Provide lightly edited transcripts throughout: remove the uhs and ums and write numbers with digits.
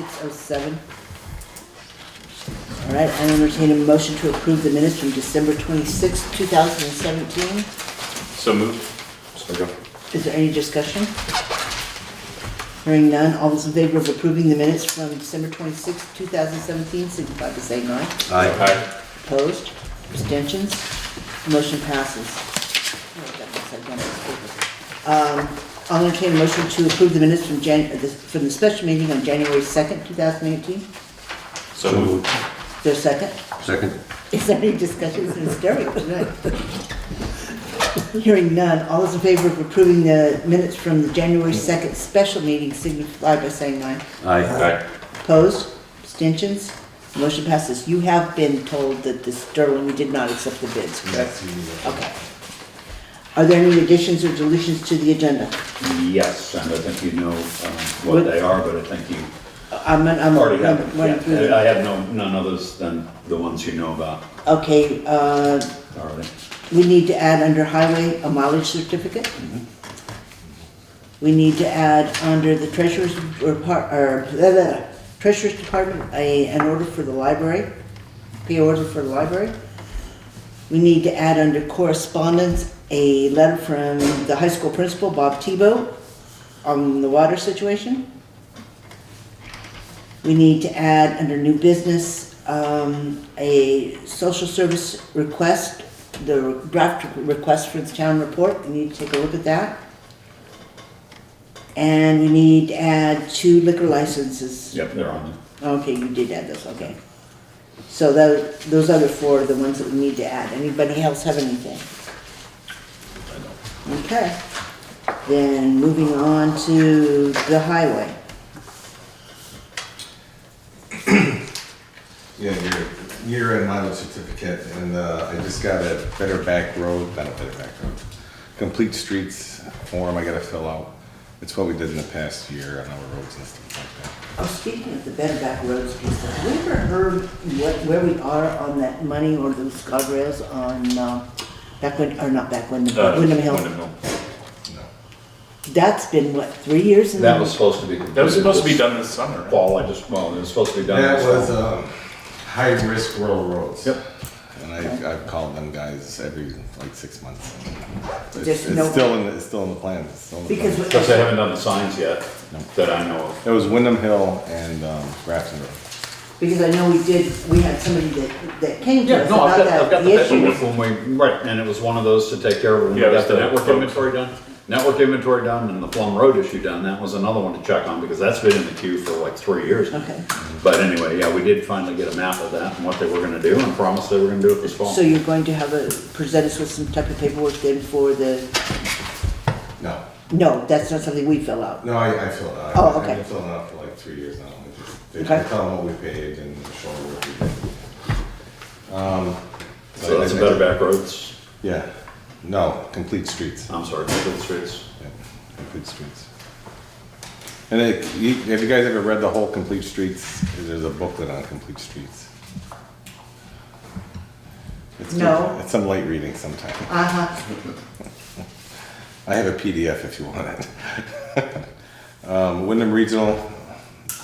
6:07. All right, I entertain a motion to approve the minutes from December 26, 2017. So moved. Second. Is there any discussion? Hearing none, all those in favor of approving the minutes from December 26, 2017, signify by saying aye. Aye. Opposed? Abstentions? Motion passes. I'll entertain a motion to approve the minutes from the special meeting on January 2nd, 2018. So moved. Is there a second? Second. Is there any discussion? It's hysterical tonight. Hearing none, all those in favor of approving the minutes from the January 2nd special meeting signify by saying aye. Aye. Opposed? Abstentions? Motion passes. You have been told that the Sterling did not accept the bids, correct? Okay. Are there any additions or deletions to the agenda? Yes, and I think you know what they are, but I think you I'm already have running through them. them. I have none others than the ones you know about Okay, already. we need to add under highway a mileage certificate. We need to add under the treasurer's treasurer's department an order for the library, pay order for the library. We need to add under correspondence a letter from the high school principal, Bob Thibault, on the water situation. We need to add under new business a social service request, the draft request for the town report. We need to take a look at that. And we need to add 2 liquor licenses. Yep, they're on Okay, you did add those, okay. So those other 4 are the ones that we need to add. Anybody else have anything? Okay. Then moving on to the highway. Yeah, your year-end mileage certificate, and I just got a Better Back Road, not a Better Back Road, Complete Streets form I gotta fill out. It's what we did in the past year on our roads and stuff like that. Oh, speaking of the Better Back Roads piece, have we ever heard where we are on that money or those guardrails on Wyndham Hill? No. That's been, what, 3 years? in That the- was supposed to be. That was supposed to be done this summer. right? Fall, it was supposed to be done That this was fall. high-risk rural roads. Yep. And I've called them guys every, like, 6 months. It's Just no- still in the plans. It's still in the Because plans. Because they haven't done the signs yet, that I know of. It was Wyndham Hill and Grafton Road. Because I know we had somebody that came to Yeah, us no, I've about got the the paperwork issue. when we, right, and it was one of those to take care of when we Yeah, it got was the the network quote. inventory done. Network inventory done and the Plum Road issue done, that was another one to check on because that's been in the queue for like 3 years. Okay, But anyway, yeah, we did finally get a map of that and what they were gonna do and promised they were gonna do it this fall. so you're going to present us with some type of paperwork then for the, no, that's not something we fill out. No, I filled it out. Oh, okay. I've been filling it out for like 3 years now. They Okay. tell them what we paid and show them what we did. So that's a Better Back Roads, Yeah, no, Complete Streets. I'm sorry, Complete Streets. Yeah, Complete Streets. And have you guys ever read the whole Complete Streets? There's a booklet on Complete Streets. No. It's some light reading sometime. Uh-huh. I have a PDF if you want it. Wyndham Regional,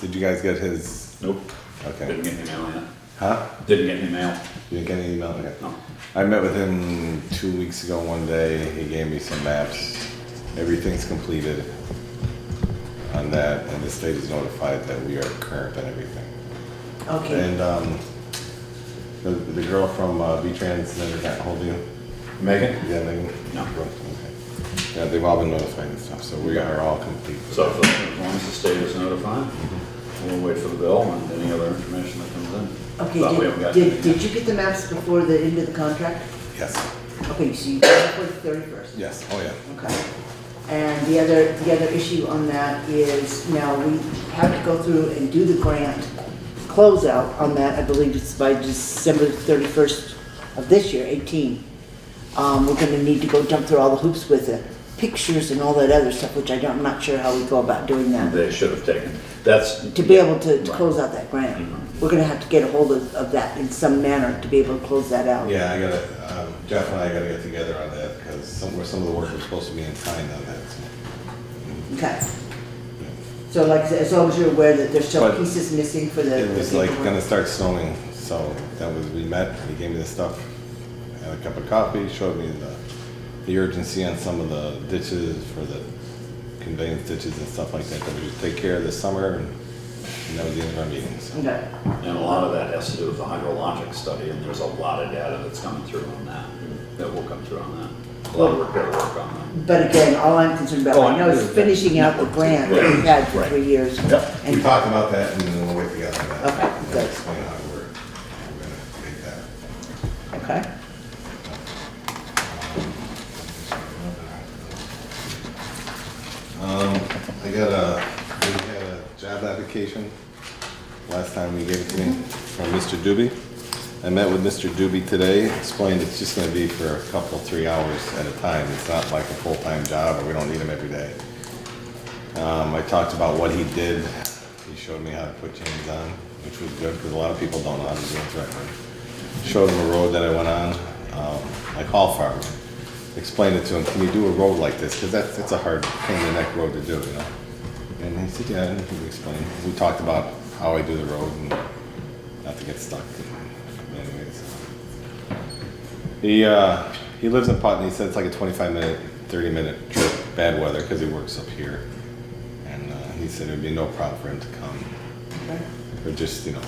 did you guys get his? Nope, Okay. didn't get any mail yet. Huh? Didn't get any mail. You didn't get any email? Okay. No. I met with him 2 weeks ago one day. He gave me some maps. Everything's completed on that, and the state is notified that we are current on everything. Okay, And the girl from V-Trans never got hold of you? Megan? Yeah, Megan? No. Okay. Yeah, they've all been notified and stuff, so we are all complete. So as long as the state is notified, we'll wait for the bill and any other information that comes in. But we haven't okay, got did anything you get the maps before the end of the contract? Yes, Okay, so you got it for the 31st? yes, oh yeah. Okay. And the other issue on that is now we have to go through and do the grant closeout on that. I believe it's by December 31st of this year, 18. We're gonna need to go jump through all the hoops with the pictures and all that other stuff, which I'm not sure how we go about doing that. They should have taken, that's. To be able to Right. close out that grant. Mhm. We're gonna have to get a hold of that in some manner to be able to close that out. Yeah, I gotta, Jeff and I gotta get together on that, because some of the work was supposed to be in kind on that. So. Okay. So like, I said, as long as you're aware that there's still But pieces missing for the. It was like gonna start snowing, so we met, he gave me the stuff, had a cup of coffee, showed me the urgency on some of the ditches for the conveyance ditches and stuff like that we would take care of this summer, and that was the end of our meeting, so. Okay, And a lot of that has to do with the hydrologic study, and there's a lot of data that's coming through on that will come through on that. A lot of repair work on that. but again, all I'm concerned about Oh, right now is I know. finishing out the grant that we've had for 3 years. Yep. We And talked about that and then we'll wait together on that. Okay, And good. explain how we're gonna take that. Okay, We had a job application, last time you gave it to me, from Mr. Doobie. I met with Mr. Doobie today, explained it's just gonna be for a couple, 3 hours at a time. It's not like a full-time job, or we don't need him every day. I talked about what he did. He showed me how to put chains on, which was good, because a lot of people don't know how to do it correctly. Showed him a road that I went on, like Hall Farm. Explained it to him, can you do a road like this? Because that's a hard pain in the neck road to do, you know? And he said, yeah, he can explain. We talked about how I do the road and not to get stuck. Anyways, he lives in Putney. He said it's like a 25-minute, 30-minute trip, bad weather, because he works up here. And he said it would be no problem for him to come. okay. Or just, you know,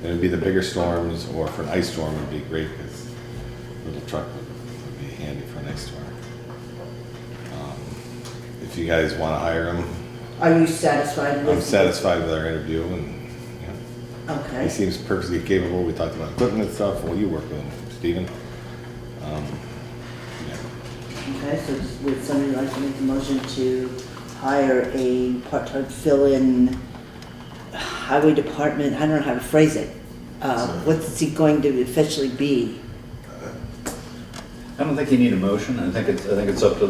it would be the bigger storms, or for an ice storm, it would be great, because little truck would be handy for an ice storm. If you guys want to hire him, Are you satisfied with? I'm satisfied with our interview, and yeah, he Okay, seems perfectly capable. We talked about equipment and stuff. Well, you work with him, Stephen. Yeah. okay, so would somebody like to make a motion to hire a part-time fill-in highway department, I don't know how to phrase it. What's he going to officially be? I don't think you need a motion. I think it's up to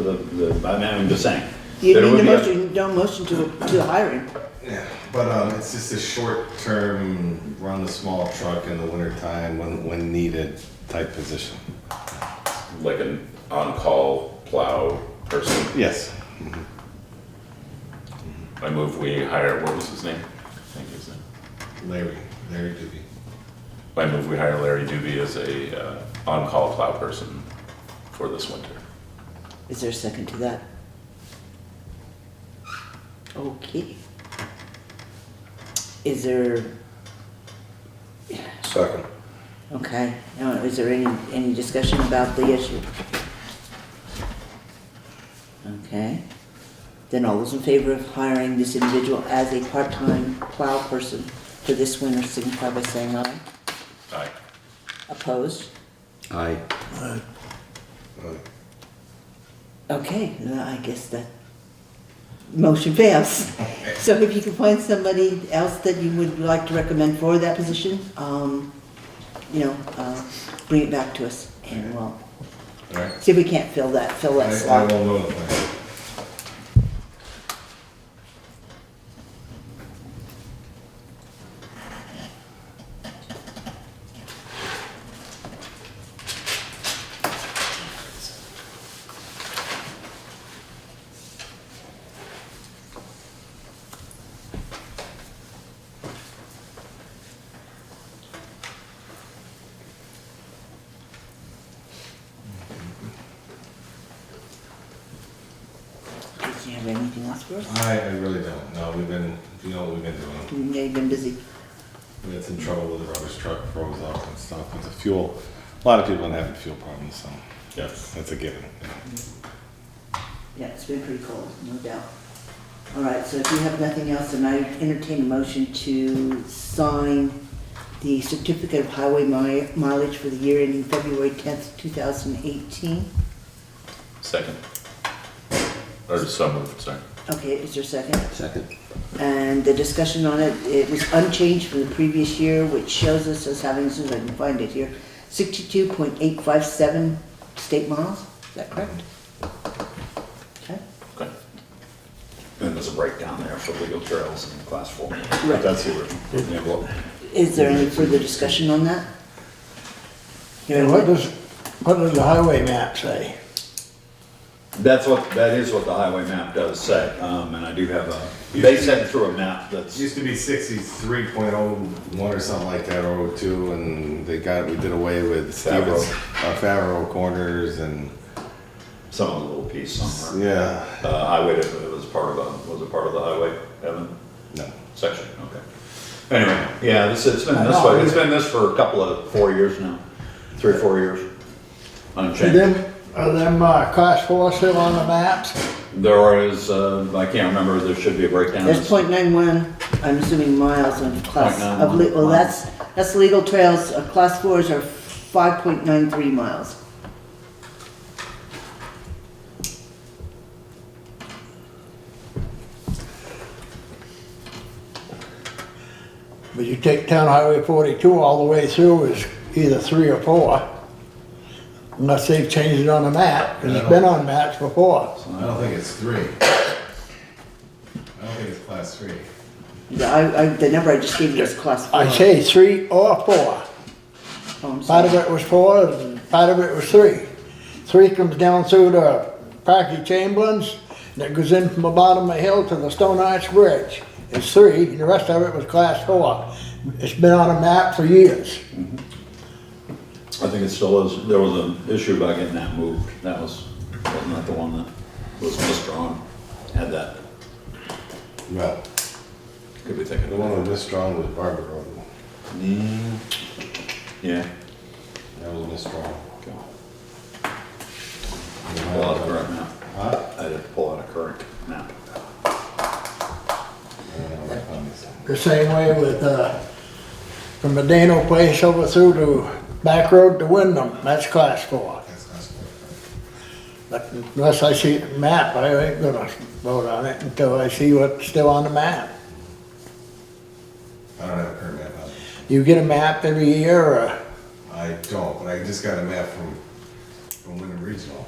I'm just saying. You There need would a be a- motion, no motion to hire him. Yeah, but it's just a short-term, run the small truck in the wintertime when needed type position. Like an on-call plow person. Yes. I move we hire, what was his name? I think his name. Larry Doobie. I move we hire Larry Doobie as a on-call plow person for this winter. Is there a second to that? Okay. Is there, Second. okay, now, is there any discussion about the issue? Okay, then all those in favor of hiring this individual as a part-time plow person for this winter signify by saying aye. Aye. Opposed? Aye. Okay, then I guess that motion fails. So if you can find somebody else that you would like to recommend for that position, bring it back to us and we'll All right. see if we can't fill that I slot. will notify. Do you have anything else for us? I really don't. No, you know what we've been doing. Yeah, you've been busy. We had some trouble with the rubbish truck, froze up and stuff. With the fuel, a lot of people have having fuel problems, so Yes. that's a given. Yeah, it's been pretty cold, no doubt. All right, so if you have nothing else, then I entertain a motion to sign the certificate of highway mileage for the year ending February 10th, 2018. Second. Or so moved, sorry. Okay, is there a second? Second. And the discussion on it, it was unchanged from the previous year, which shows us as having, as soon as I can find it here, 62.857 state miles, is that correct? Okay. Okay. And there's a breakdown there for legal trails and class 4. Right. That's the original envelope. Is there any further discussion on that? And what Hearing none. does the highway map say? That is what the highway map does say, and I do have they sent through a map It that's, used to be 63.01 or something like that, or 02, and we did away with Favreau. Favreau corners and, some other little piece somewhere. yeah, Highway, it was part of the highway, Evan? no. Section, okay. Anyway, yeah, it's been this way, it's been this for a couple of, 4 years now, 3 or 4 years. Unchanged. Are them class 4 still on the maps? There is, I can't remember, there should be a breakdown. There's .91, I'm assuming miles of class, 0.91 well, miles. that's legal trails, class 4s are 5.93 miles. But you take Town Highway 42 all the way through is either 3 or 4. Unless they've changed it on the map, 'cause it's been on maps before. I don't think it's 3. I don't think it's class 3. Yeah, the number I just gave you is class 4. I say 3 or 4. Oh, I'm Part sorry. of it was 4, and part of it was 3. 3 comes down through the Parky Chamberlains, and it goes in from the bottom of the hill to the Stone Arch Bridge. It's 3, and the rest of it was class 4. It's been on a map for years. I think it still is, there was an issue about getting that moved, wasn't that the one that was misdrawn, had that, Well, could be thinking the of one one. with this strong was Barber Road. Yeah. That was misstrong. Pull out a current map. Huh? I had to pull out a current map. I don't know, I found this. The same way with, from the Dano Place over through to Back Road to Wyndham, that's class 4. That's class 4. But unless I see the map, I ain't gonna vote on it until I see what's still on the map. I don't have a current map on it. You get a map every year, or, I don't, but I just got a map from Wyndham Regional.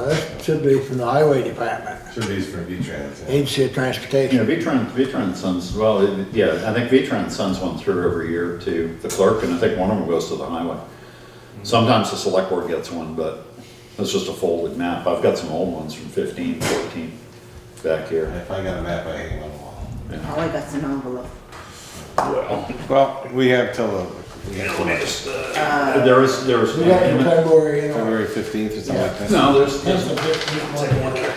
this should be from the Highway Department, Should be from V-Trans. yeah. Agency of Yeah, Transportation. V-Trans sends, well, yeah, I think V-Trans sends one through every year to the clerk, and I think one of them goes to the highway. Sometimes the select board gets one, but it's just a folded map. I've got some old ones from 15, 14 back here. If I got a map, I hang it on the wall. All I got's an envelope. Well, we have till There is, We got in February, you know. February 15th or something like that. no, there's, Tenth of 15th, whatever.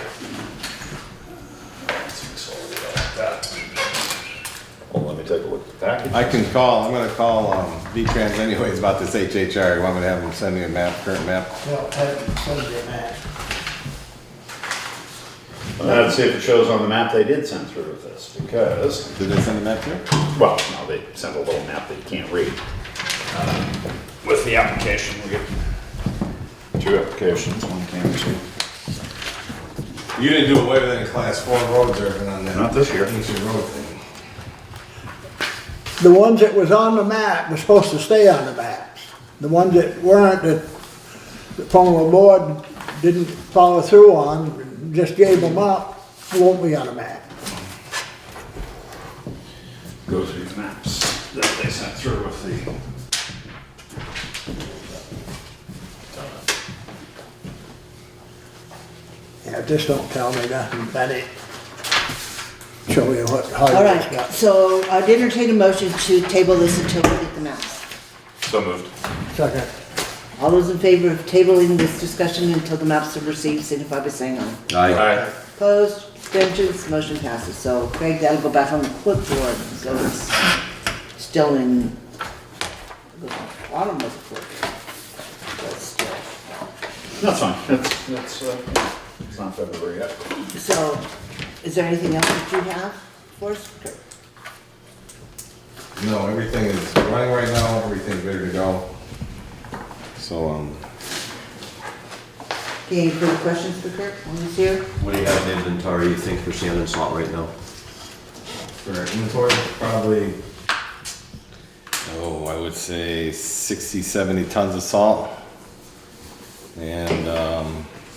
well, let me take a look at the package. I'm gonna call V-Trans anyways about this HHR. You want me to have them send me a map, current map? No, haven't sent you a map. Let's see if it shows on the map they did send through with this, because, Did they send a map here? well, no, they sent a little map that you can't read. With the application, we get 2 applications, one came to. You didn't do away with any class 4 roads or anything on that? Not this year. Ancient road thing. The ones that was on the map were supposed to stay on the maps. The ones that weren't, that the former board didn't follow through on, just gave them up, won't be on the map. Go through the maps that they sent through with the. Yeah, just don't tell me nothing, that it show you what, how All you right, got. so I'd entertain a motion to table this until we get the maps. So moved. Second, All those in favor of tabling this discussion until the maps are received, signify by saying aye. Aye. Opposed, abstentions, motion passes. So Craig, that'll go back on the clipboard, so it's still in the bottom of the clipboard. But still. That's fine, it's not February yet. So, is there anything else that you have for us? Kurt? No, everything is running right now, everything's ready to go. So, Okay, any further questions for Kurt when he's here? What do you have in inventory you think for sand and salt right now? for inventory, probably, I would say 60, 70 tons of salt. And,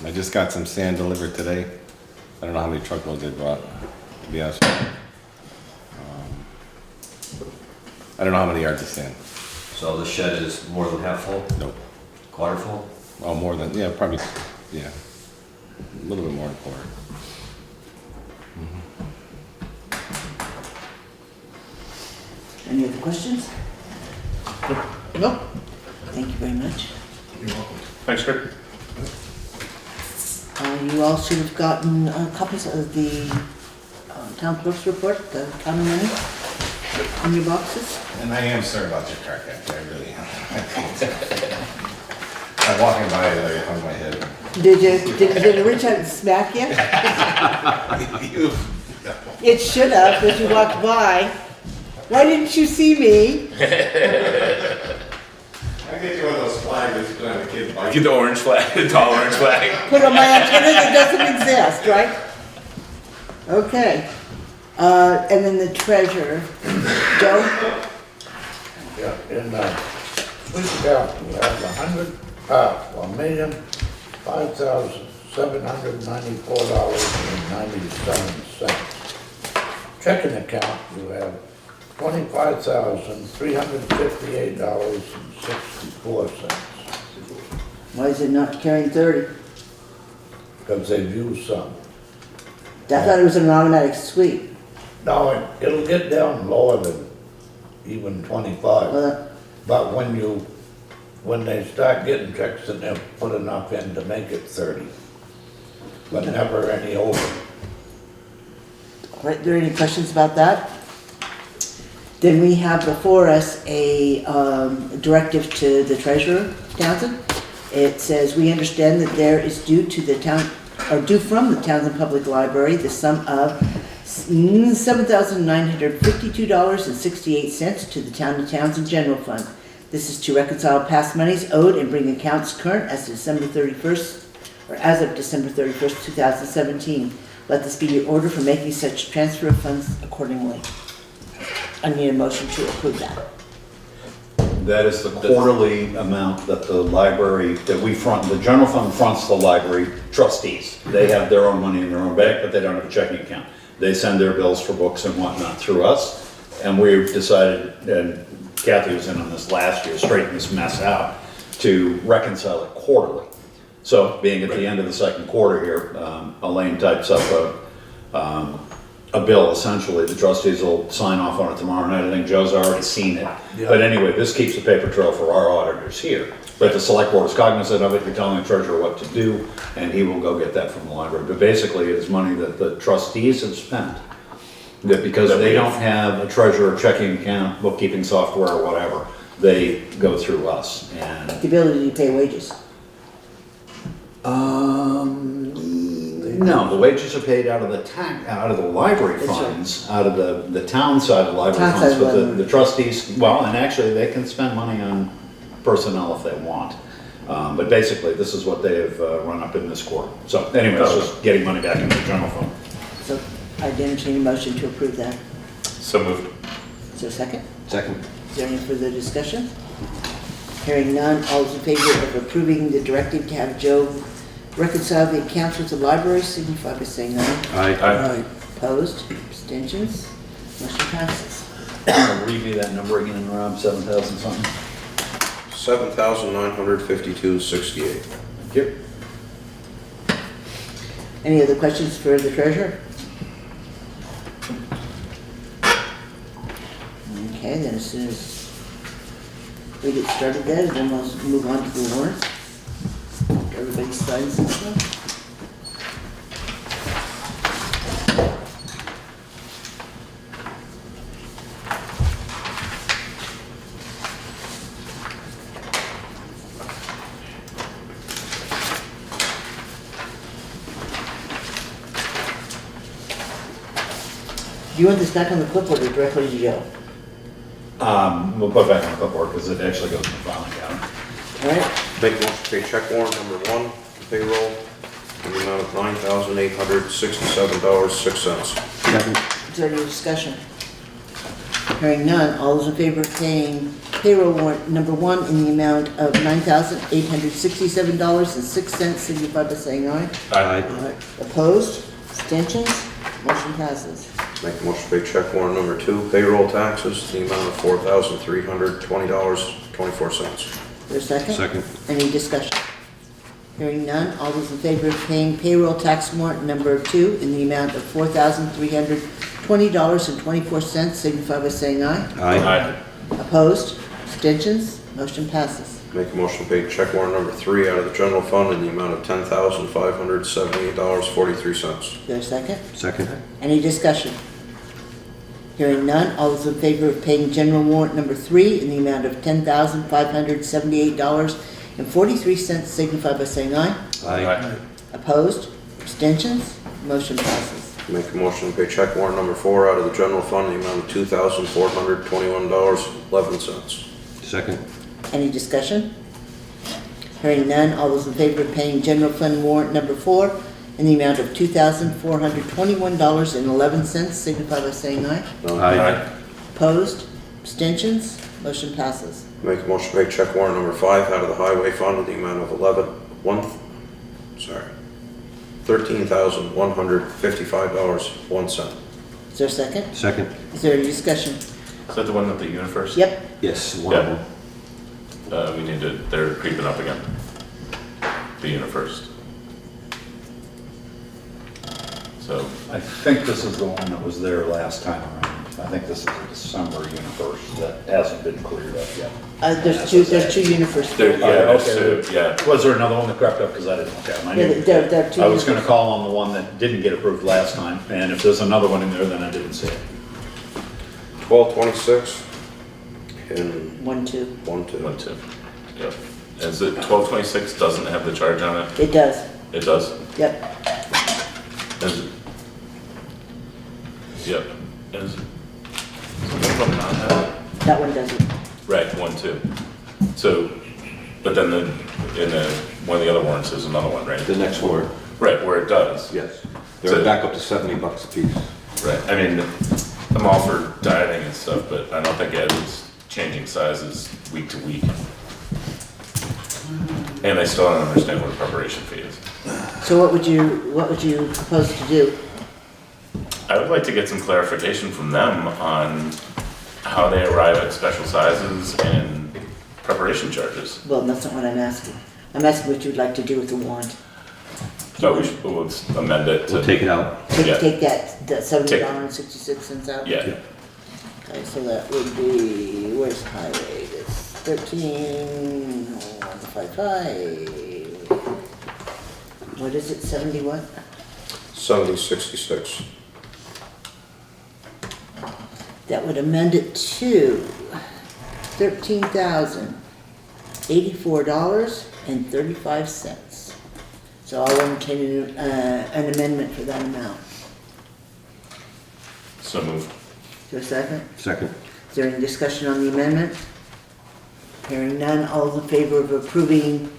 I just got some sand delivered today. I don't know how many truckloads they brought, to be honest with you. I don't know how many yards of sand. So the shed is more than half full, Nope. quarter full? Oh, more than, yeah, probably, yeah. A little bit more important. Any other questions? Nope. Thank you very much. Thanks, Kurt. You all should have gotten copies of the town clerk's report, the county money, in your boxes. And I am sorry about your car cap, I really am. I'm walking by it, I hung my head. Did it reach out and smack you? It should have, as you walked by. Why didn't you see me? I get you one of those flags that you put on a kid's bike. Get the orange flag, the tall orange flag. Put on my antenna that doesn't exist, right? Okay. And then the treasurer. Joe? Yeah, in, police account, we have $1,5,794.97. Checking account, you have $25,358.64, Why is it not carrying 30? because they've used some. I thought it was an automatic sweep. Now, it'll get down lower than even 25, Well, but when they start getting checks, then they'll put enough in to make it 30, but never any over. Are there any questions about that? Then we have before us a directive to the treasurer, Townsend. It says, we understand that there is due from the Townsend Public Library the sum of $7,952.68 to the Town of Townsend General Fund. This is to reconcile past monies owed and bring accounts current as of December 31st, 2017. Let this be your order for making such transfer of funds accordingly. I need a motion to approve that. That is the quarterly amount that the library, that we front, the general fund fronts the library trustees. They have their own money in their own bank, but they don't have a checking account. They send their bills for books and whatnot through us. And we've decided, and Kathy was in on this last year, straighten this mess out, to reconcile it quarterly. So being at the end of the second quarter here, Elaine types up a bill, essentially. The trustees will sign off on it tomorrow night. I think Joe's already seen it. Yeah. But anyway, this keeps a paper trail for our auditors here. But the select board is cognizant of it. You're telling the treasurer what to do, and he will go get that from the library. But basically, it is money that the trustees have spent. That because they don't have a treasurer, checking account, bookkeeping software, or whatever, they go through us. And The ability to pay wages. no, the wages are paid out of the out of the library That's right. funds, out of the town side of the library Town funds, side of but the the library. trustees, well, and actually, they can spend money on personnel if they want. But basically, this is what they have run up in this quarter. So anyway, it's just getting money back into the general fund. So I'd entertain a motion to approve that. So moved. Is there a second? Second. Is there any further discussion? Hearing none, all those in favor of approving the directive to have Joe reconcile the accounts with the library, signify by saying aye. Aye. Opposed? Abstentions? Motion passes. Read me that number again, Rob, 7,000 something? $7,952.68. Yep. Any other questions for the treasurer? Okay, then as soon as we get started there, then we'll move on to the warrants. Everybody signs this one. Do you want this back on the clipboard or directly to Joe? We'll put it back on the clipboard because it actually goes in the filing cabinet. All right, Make a motion to pay check warrant number 1, payroll, in the amount of $9,867.06. is there any discussion? Hearing none, all those in favor of paying payroll warrant number 1 in the amount of $9,867.06, signify by saying aye. Aye. Opposed? Abstentions? Motion passes. Make a motion to pay check warrant number 2, payroll taxes, in the amount of $4,320.24. Is there a second? Second. Any discussion? Hearing none, all those in favor of paying payroll tax warrant number 2 in the amount of $4,320.24 signify by saying aye. Aye. Opposed? Abstentions? Motion passes. Make a motion to pay check warrant number 3 out of the general fund in the amount of $10,578.43. Is there a second? Second. Any discussion? Hearing none, all those in favor of paying general warrant number 3 in the amount of $10,578.43 signify by saying aye. Aye. Opposed? Abstentions? Motion passes. Make a motion to pay check warrant number 4 out of the general fund in the amount of $2,421.11. Second. Any discussion? Hearing none, all those in favor of paying general fund warrant number 4 in the amount of $2,421.11 signify by saying aye. Aye. Opposed? Abstentions? Motion passes. Make a motion to pay check warrant number 5 out of the highway fund in the amount of $13,155.01. Is there a second? Second. Is there any discussion? Is that the one with the UniFirst? Yep. Yes, one of them. We need to, they're creeping up again. The UniFirst. So, I think this is the one that was there last time around. I think this is a December universe that hasn't been cleared up yet. There's two UniFirst. there, yeah, Okay. there's two, yeah. Was there another one that crept up? Because I didn't look at them. I Yeah, knew- there are two I was gonna UniFirst. call on the one that didn't get approved last time, and if there's another one in there, then I didn't see it. 1226 and 1, 2. 1, 2. 1, 2. Yep. Is it 1226 doesn't have the charge on it? It does. It does? Yep. Is it? Yep. Is it? One of them not have it? That one doesn't. Right, 1, 2. So, but then one of the other warrants is another one, right? The next warrant. Right, where it does. Yes. So- They're back up to $70 a piece. Right, I mean, I'm all for dieting and stuff, but I don't think Ed is changing sizes week to week. And I still don't understand what a preparation fee is. So what would you propose to do? I would like to get some clarification from them on how they arrive at special sizes and preparation charges. Well, that's not what I'm asking. I'm asking what you'd like to do with the warrant. So we'll amend it to. We'll take it out. Yeah. Take that $70.66 out? Yeah, Okay, so that would be, where's highway? It's 13,155. What is it, 70 what? 7066. That would amend it to $13,084.35. So I'll entertain an amendment for that amount. so moved. Is there a second? Second. Is there any discussion on the amendment? Hearing none, all those in favor of approving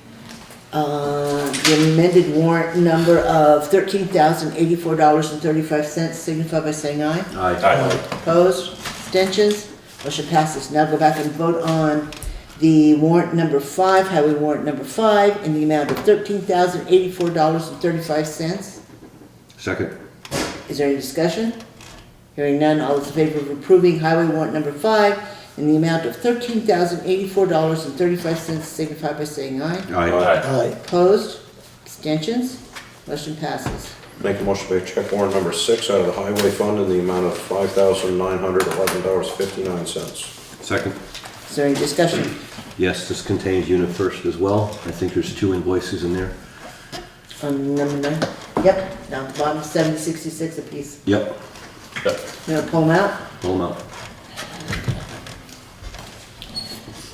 the amended warrant number of $13,084.35 signify by saying aye. Aye. Opposed? Abstentions? Motion passes. Now go back and vote on the warrant number 5, highway warrant number 5, in the amount of $13,084.35. Second. Is there any discussion? Hearing none, all those in favor of approving highway warrant number 5 in the amount of $13,084.35 signify by saying aye. Aye. Opposed? Abstentions? Motion passes. Make a motion to pay check warrant number 6 out of the highway fund in the amount of $5,911.59. Second. Is there any discussion? Yes, this contains UniFirst as well. I think there's 2 invoices in there. On number 9? Yep, down the bottom, 7066 apiece. Yep. Yep. You gonna pull them out? Pull them out.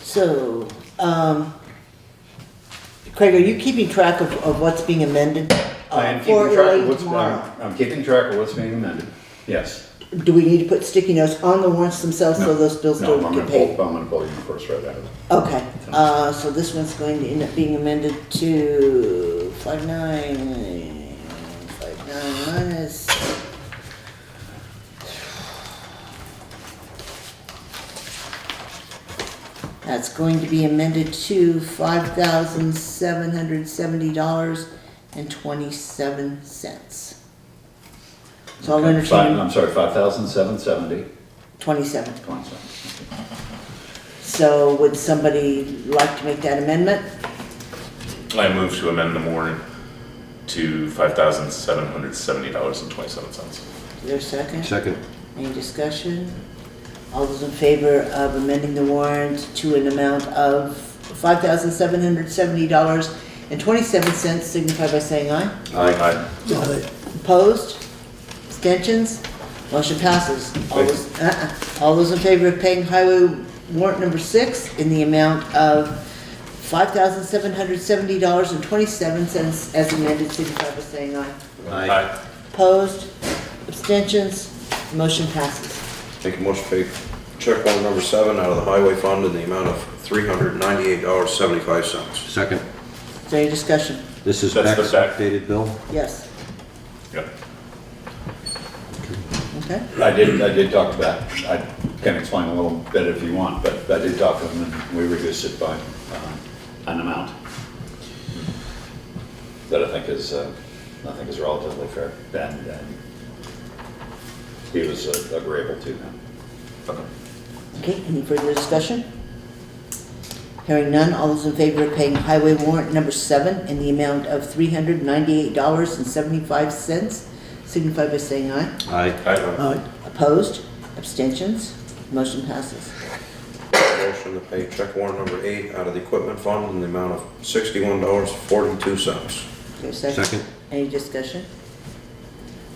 So, Craig, are you keeping track of what's being amended? I am For keeping track of Elaine what's, tomorrow? I'm keeping track of what's being amended, yes. Do we need to put sticky notes on the warrants themselves so those bills No, don't I'm get gonna paid? pull you first right out of it. Okay, so this one's going to end up being amended to 59 minus. That's going to be amended to $5,770.27. So I'll Okay, entertain I'm sorry, 5,770, 27. 27. So would somebody like to make that amendment? I move to amend the warrant to $5,770.27. Is there a second? Second. Any discussion? All those in favor of amending the warrant to an amount of $5,770.27 signify by saying aye. Aye. Opposed? Abstentions? Motion passes. All those in favor of paying highway warrant number 6 in the amount of $5,770.27 as amended signify by saying aye. Aye. Opposed? Abstentions? Motion passes. Make a motion to pay check warrant number 7 out of the highway fund in the amount of $398.75. Second. Is there any discussion? This is That's the Beck's back. updated bill. Yes. Yep. Okay. I did talk to Beck. I can explain a little bit if you want, but I did talk to him and we reduced it by an amount that I think is relatively fair. And he was agreeable to that. Okay. Okay, any further discussion? Hearing none, all those in favor of paying highway warrant number 7 in the amount of $398.75 signify by saying aye. Aye. Aye. Opposed? Abstentions? Motion passes. Motion to pay check warrant number 8 out of the equipment fund in the amount of $61.42. Is there a second? Second. Any discussion?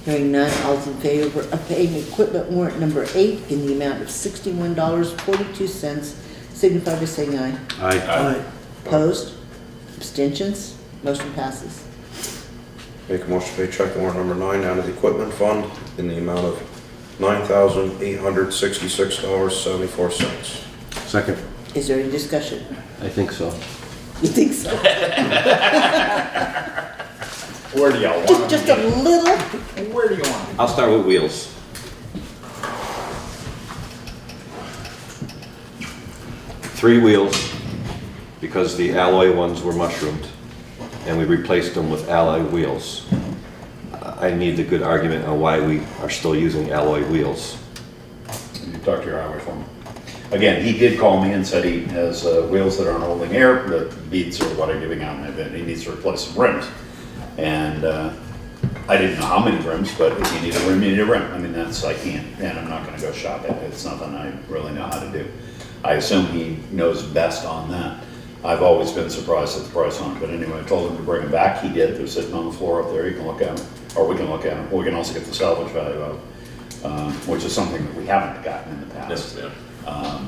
Hearing none, all those in favor of paying equipment warrant number 8 in the amount of $61.42 signify by saying aye. Aye. Opposed? Abstentions? Motion passes. Make a motion to pay check warrant number 9 out of the equipment fund in the amount of $9,866.74. Second. Is there any discussion? I think so. You think so? Where do y'all want Just a little? Where do you want I'll start with wheels. Three wheels, because the alloy ones were mushroomed, and we replaced them with alloy wheels. I need the good argument on why we are still using alloy wheels. You talk to your highway foreman. Again, he did call me and said he has wheels that aren't holding air, the beads or what are giving out, and he needs to replace some rims. And I didn't know how many rims, but if you need a rim, you need a rim. I mean, I can't, and I'm not gonna go shop it. It's nothing I really know how to do. I assume he knows best on that. I've always been surprised at the price on it, but anyway, I told him to bring them back. He did. They're sitting on the floor up there. You can look at them, or we can look at them. We can also get the salvage value out, which is something that we haven't gotten in the past. Yes, yeah.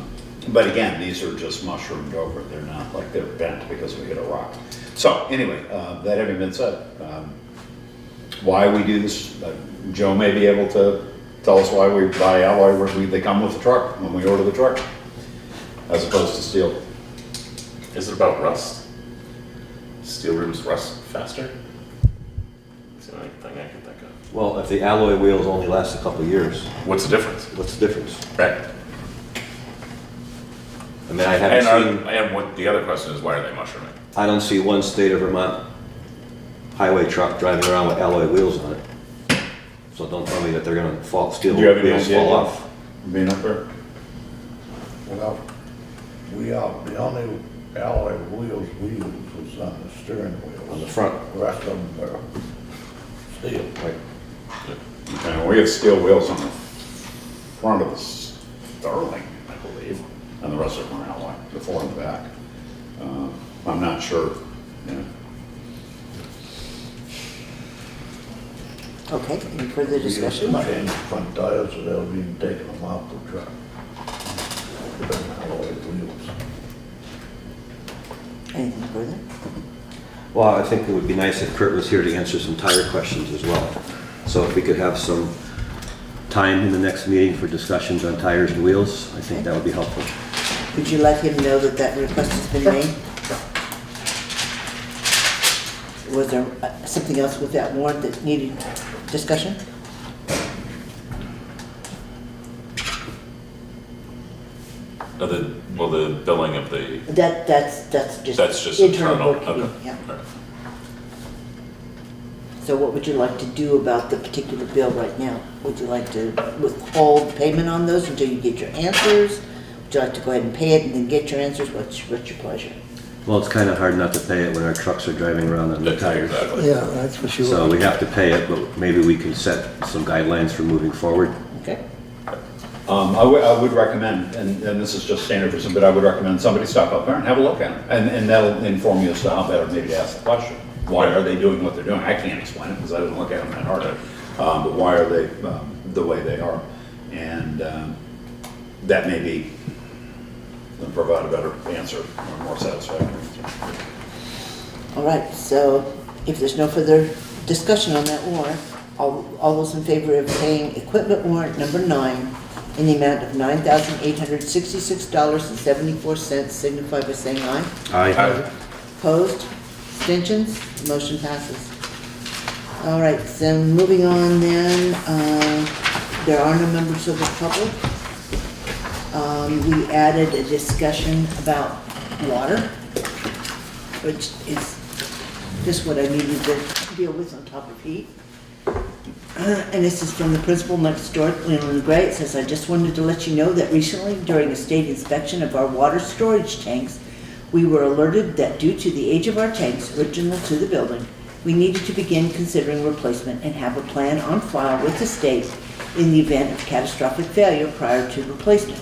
But again, these are just mushroomed over. They're not like they're bent because we hit a rock. So anyway, that having been said, why we do this, Joe may be able to tell us why we buy alloy where they come with the truck when we order the truck, as opposed to steel. Is it about rust? Steel rims rust faster? It's the only thing I can think of. Well, if the alloy wheels only last a couple of years, What's the difference? what's the difference? Right. I mean, I haven't seen, And what the other question is, why are they mushrooming? I don't see one state of Vermont highway truck driving around with alloy wheels on it. So don't tell me that they're gonna steel Do you have any wheels idea, fall Joe? off. Being up there? Well, the only alloy wheels we use was on the steering wheel. On the front. The rest of them are steel. Right. And we have steel wheels on the front of the Starling, I believe, and the rest of them are alloy, the four in the back. I'm not sure. Yeah. Okay, any further discussion? We used to change the front tires without even taking them off the truck. With them alloy wheels. Anything further? Well, I think it would be nice if Kurt was here to answer some tire questions as well. So if we could have some time in the next meeting for discussions on tires and wheels, I think that would be helpful. Would you let him know that that request has been made? Was there something else with that warrant that needed discussion? The billing of the, That's just. that's just internal internal. bookkeeping, Okay. yeah. Alright. So what would you like to do about the particular bill right now? Would you like to withhold payment on those until you get your answers? Would you like to go ahead and pay it and then get your answers? What's your pleasure? Well, it's kind of hard not to pay it when our trucks are driving around on the tires. Exactly. Yeah, that's for sure. So we have to pay it, but maybe we can set some guidelines for moving forward. Okay. I would recommend, and this is just standard procedure, but I would recommend somebody stop up there and have a look at it. And that'll inform you as to how better maybe to ask the question. Why are they doing what they're doing? I can't explain it because I didn't look at them that hard. But why are they the way they are? And that may be, provide a better answer or more satisfactory answer. All right, so if there's no further discussion on that warrant, all those in favor of paying equipment warrant number 9 in the amount of $9,866.74 signify by saying aye. Aye. Opposed? Abstentions? Motion passes. All right, so moving on then, there are no members of the public. We added a discussion about water, which is just what I needed to deal with on top of heat. And this is from the principal next door, Leland Gray. It says, I just wanted to let you know that recently, during a state inspection of our water storage tanks, we were alerted that due to the age of our tanks, original to the building, we needed to begin considering replacement and have a plan on file with the state in the event of catastrophic failure prior to replacement.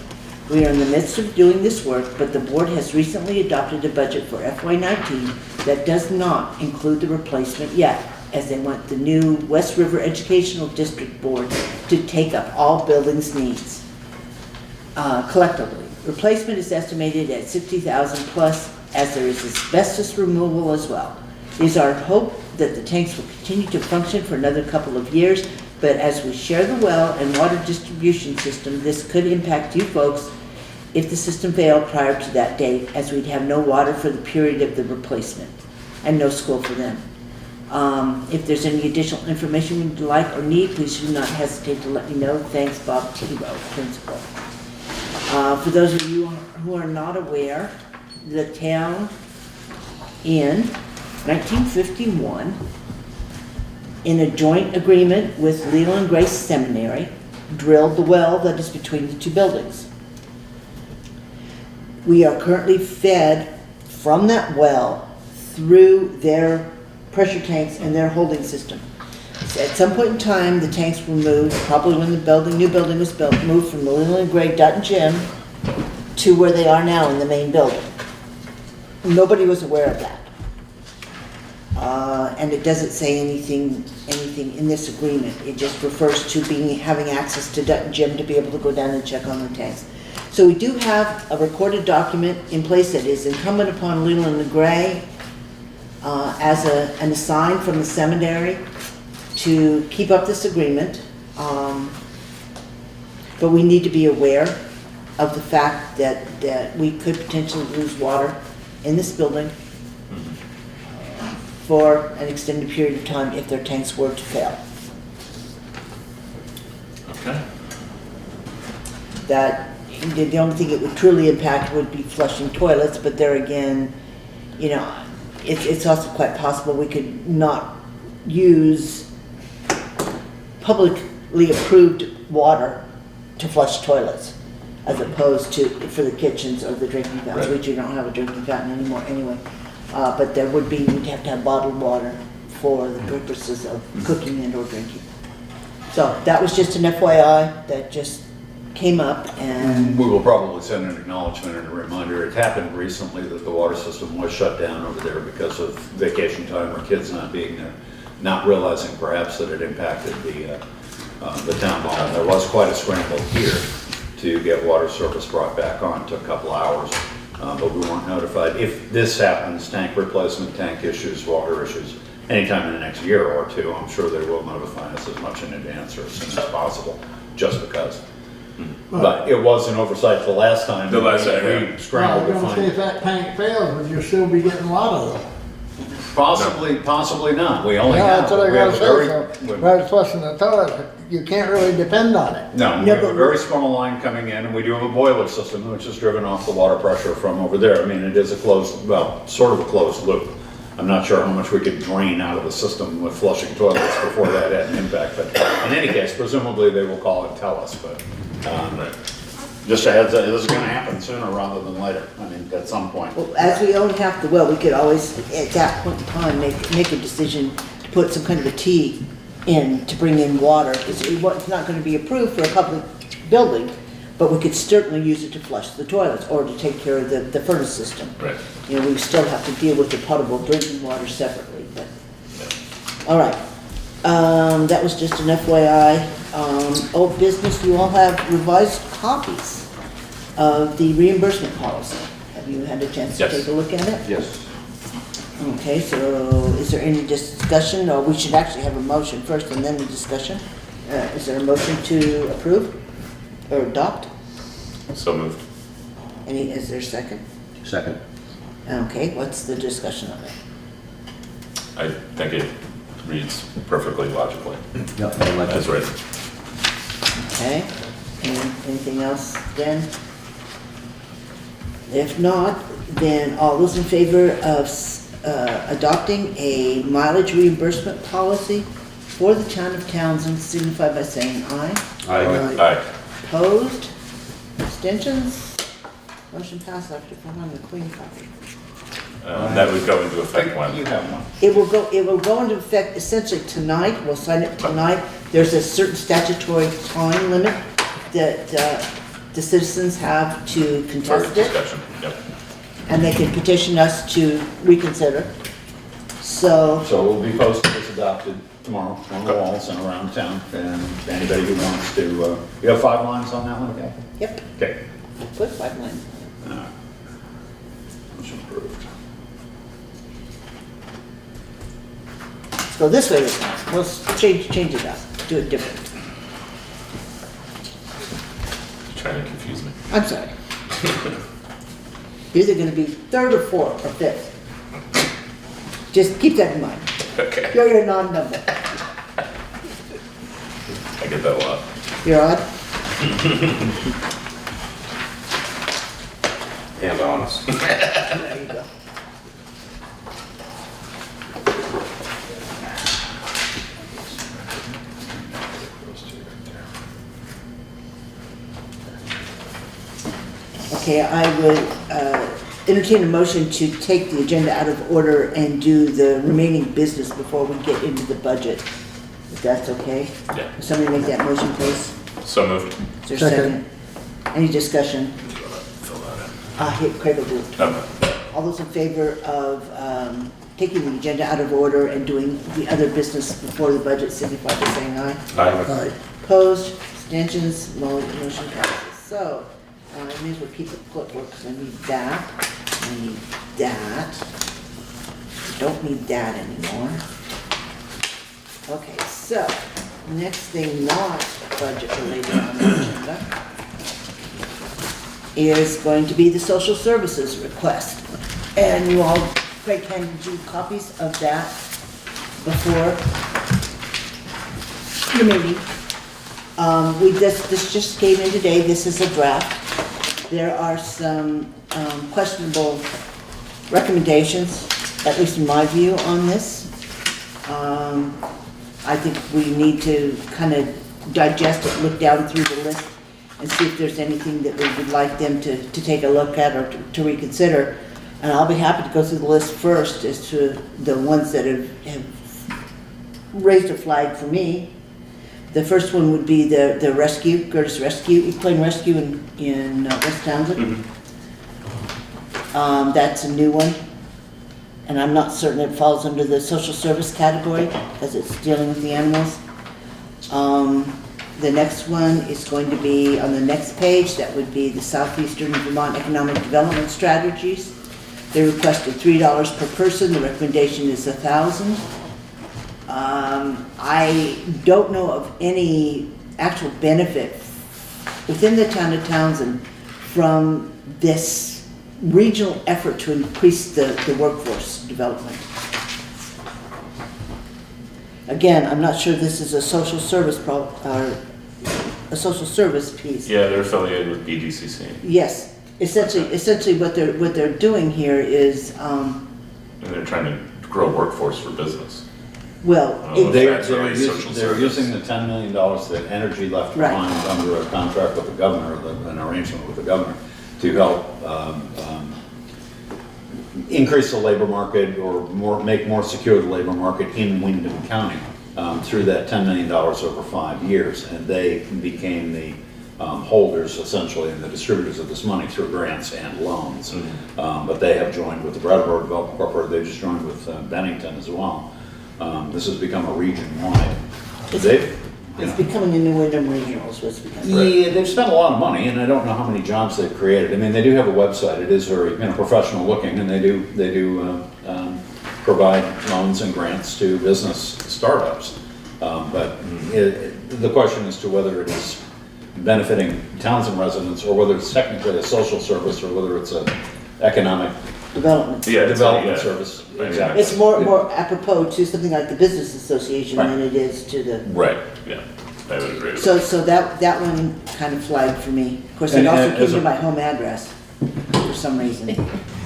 We are in the midst of doing this work, but the board has recently adopted a budget for FY19 that does not include the replacement yet, as they want the new West River Educational District Board to take up all buildings' needs collectively. Replacement is estimated at $60,000 plus, as there is asbestos removal as well. It is our hope that the tanks will continue to function for another couple of years, but as we share the well and water distribution system, this could impact you folks if the system failed prior to that date, as we'd have no water for the period of the replacement and no school for them. If there's any additional information you'd like or need, please do not hesitate to let me know. Thanks, Bob Thibault, Principal. For those of you who are not aware, the town in 1951, in a joint agreement with Leland Grace Seminary, drilled the well that is between the two buildings. We are currently fed from that well through their pressure tanks and their holding system. So at some point in time, the tanks were moved, probably when the new building was built, moved from the Leland Gray Dutton Gym to where they are now in the main building. Nobody was aware of that. And it doesn't say anything in this agreement. It just refers to having access to Dutton Gym to be able to go down and check on the tanks. So we do have a recorded document in place that is incumbent upon Leland and Gray as an assign from the seminary to keep up this agreement. But we need to be aware of the fact that we could potentially lose water in this building for an extended period of time if their tanks were to fail. Okay. That the only thing it would truly impact would be flushing toilets, but there again, you know, it's also quite possible we could not use publicly approved water to flush toilets, as opposed to for the kitchens or the drinking fountains, Right. which you don't have a drinking fountain anymore anyway. But there would be, you'd have to have bottled water for the purposes of cooking and or drinking. So that was just an FYI that just came up, and We will probably send an acknowledgement and a reminder. It happened recently that the water system was shut down over there because of vacation time or kids not being there, not realizing perhaps that it impacted the town hall. There was quite a scramble here to get water service brought back on. It took a couple hours, but we weren't notified. If this happens, tank replacement, tank issues, water issues, anytime in the next year or two, I'm sure they will notify us as much in advance or as soon as possible, just because. But it was an oversight the last time. The last time, We yeah. scrambled to Well, I'm gonna say find if that tank fails, would you still be getting water though? Possibly not. We only Yeah, have. that's what I we have gotta a very- say, so, right, flushing the toilet, you can't really depend on it. No, we No, have a but- very small line coming in, and we do have a boiler system, which is driven off the water pressure from over there. I mean, it is a closed, well, sort of a closed loop. I'm not sure how much we could drain out of the system with flushing toilets before that had an impact, but in any case, presumably they will call and tell us, but, just a heads up, this is gonna happen sooner rather than later, I mean, at some point. Well, as we own half the well, we could always, at that point in time, make a decision to put some kind of a T in to bring in water. It's not gonna be approved for a public building, but we could certainly use it to flush the toilets or to take care of the furnace system. Right. You know, we still have to deal with the potable drinking water separately, but, all right. That was just an FYI. Old business, you all have revised copies of the reimbursement policy. Have you had a chance to Yes. take a look at it? Yes. Okay, so is there any discussion, or we should actually have a motion first and then the discussion? Is there a motion to approve or adopt? So moved. Is there a second? Second. Okay, what's the discussion on it? I think it reads perfectly logically, Yep, I like as it. written. Okay, anything else then? If not, then all those in favor of adopting a mileage reimbursement policy for the town of Townsend signify by saying aye. Aye. Opposed? Abstentions? Motion passed after filing the clean copy. That would go into effect when? You have one. It will go into effect essentially tonight, we'll sign it tonight. There's a certain statutory time limit that the citizens have to For contest it, discussion, yep. and they can petition us to reconsider. So, So it will be posted as adopted tomorrow on the walls and around town, and anybody who wants to, you have 5 lines on that one, Kathy? yep, Okay. put 5 lines. Motion approved. Let's go this way this time. We'll change it up, do it different. Trying to confuse me. I'm sorry. Either gonna be 3rd or 4th or 5th. Just keep that in mind. Okay, You're your non-number. I get that a lot. You're odd? And honest. There you go. Okay, I would entertain a motion to take the agenda out of order and do the remaining business before we get into the budget, if that's okay. Yeah. Will somebody make that motion, please? So moved. Is there a second? Second. Any discussion? Fill that Craig will do it. in. Okay. All those in favor of taking the agenda out of order and doing the other business before the budget signify by saying aye. Aye. Opposed, abstentions, motion passes. So, I may as well keep the clipboard because I need that. I need that. I don't need that anymore. Okay, so, next thing not budget related on the agenda is going to be the social services request. And you all, Craig handed you copies of that before the meeting. This just came in today, this is a draft. There are some questionable recommendations, at least in my view, on this. I think we need to kind of digest it, look down through the list and see if there's anything that we would like them to take a look at or to reconsider. And I'll be happy to go through the list first as to the ones that have raised a flag for me. The first one would be the rescue, Curtis Rescue, Equine Rescue in West Townsend. That's a new one. And I'm not certain it falls under the social service category because it's dealing with the animals. The next one is going to be on the next page. That would be the Southeastern Vermont Economic Development Strategies. They requested $3 per person. The recommendation is $1,000. I don't know of any actual benefit within the town of Townsend from this regional effort to increase the workforce development. Again, I'm not sure this is a social service a social service piece. Yeah, they're affiliated with BDCC. Yes, essentially what they're doing here is, And they're trying to grow workforce for business. Well, Oh, They're that's really social using service. the $10 million that Energy left Right. behind under a contract with the governor, an arrangement with the governor, to help increase the labor market or make more secure the labor market in Wyndham County through that $10 million over 5 years. And they became the holders essentially and the distributors of this money through grants and loans. But they have joined with the Brattleboro Development Corporation. They just joined with Bennington as well. This has become a region-wide. It's becoming a New Wyndham Regional is what's becoming. Yeah, they've spent a lot of money, and I don't know how many jobs they've created. I mean, they do have a website. It is very, professional looking, and they do provide loans and grants to business startups. But the question as to whether it is benefiting Townsend residents, or whether it's technically a social service, or whether it's an economic Development. Yeah, it's development yeah. service. I mean, Exactly. It's more apropos to something like the Business Association than it is to the, Right, yeah, I would agree with so that one kind of flagged for me. Of course, it And- also and came as to a- my home address for some reason.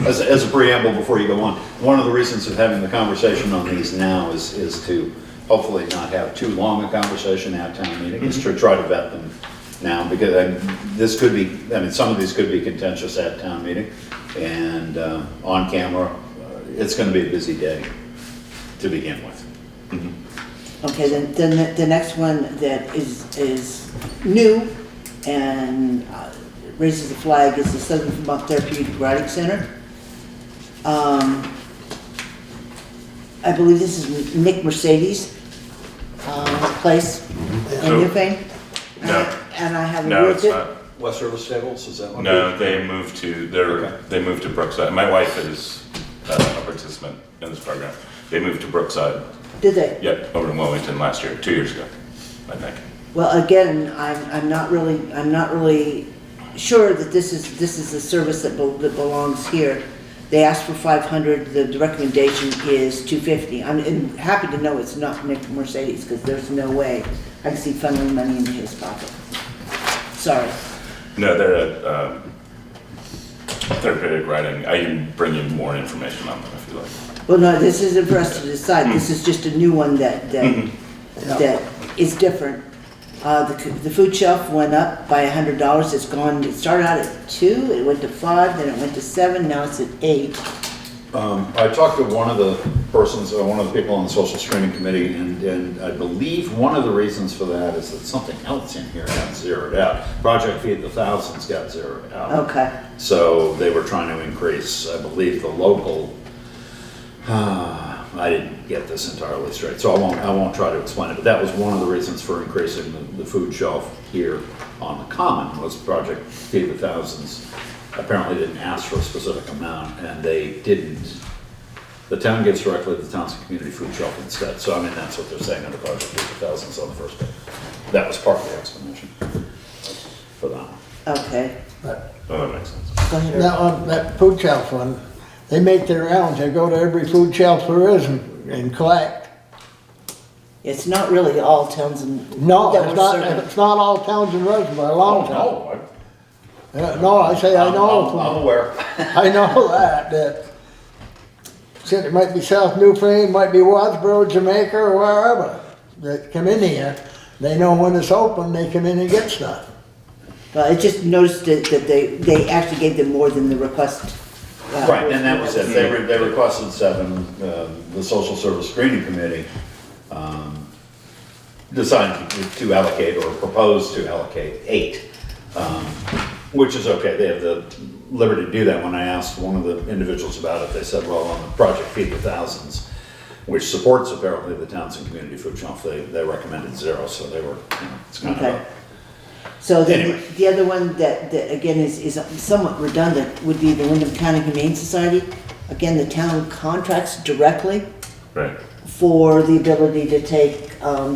As a preamble before you go on, one of the reasons of having the conversation on these now is to hopefully not have too long a conversation at town meeting, is to try to vet them now, because this could be, some of these could be contentious at town meeting, and on camera, it's gonna be a busy day to begin with. Okay, then the next one that is new and raises the flag is the Southern Vermont Therapeutic Riding Center. I believe this is Nick Mercedes' place in So- Newfane. No. And I haven't No, moved it's it. not. West River Stables, is that one? No, they moved to, they moved to Brookside. My wife is a participant in this program. They moved to Brookside, Did they? yep, over in Wilmington last year, 2 years ago, I think. Well, again, I'm not really sure that this is a service that belongs here. They asked for 500, the recommendation is 250. I'm happy to know it's not Nick Mercedes, because there's no way I can see funneling money into his pocket. Sorry. No, they're a therapeutic riding. I can bring you more information on them if you like. Well, no, this isn't for us to decide. This is just a new one that is different. The food shelf went up by $100. It's gone, it started out at 2, it went to 5, then it went to 7, now it's at 8. I talked to one of the persons, one of the people on the social screening committee, and I believe one of the reasons for that is that something else in here got zeroed out. Project Feed the Thousands got zeroed out. Okay. So they were trying to increase, I believe, the local, I didn't get this entirely straight, so I won't try to explain it, but that was one of the reasons for increasing the food shelf here on the common, was Project Feed the Thousands apparently didn't ask for a specific amount, and they didn't. The town gives directly to the Townsend Community Food Shelf instead, so that's what they're saying under Project Feed the Thousands on the first page. That was part of the explanation for that one. Okay. Oh, that makes sense. Go ahead. Now, on that food shelf one, they make their rounds, they go to every food shelf there is and collect. It's not really all Townsend. No, that it's we're not, serving. it's not all Townsend residents by a long time. Oh, No, I say I know. I'm aware. I know that said it might be South Newfane, might be Wadsboro, Jamaica, or wherever that come in here. They know when it's open, they come in and get stuff. Well, I just noticed that they actually gave them more than the request. Right, and that was it. They requested 7. The Social Service Screening Committee decided to allocate or propose to allocate 8, which is okay. They have the liberty to do that. When I asked one of the individuals about it, they said, well, on the Project Feed the Thousands, which supports apparently the Townsend Community Food Shelf, they recommended 0, so they were, it's kind of Okay. a... So Anyway. the other one that again is somewhat redundant would be the Wyndham County Humane Society. Again, the town contracts directly Right. for the ability to take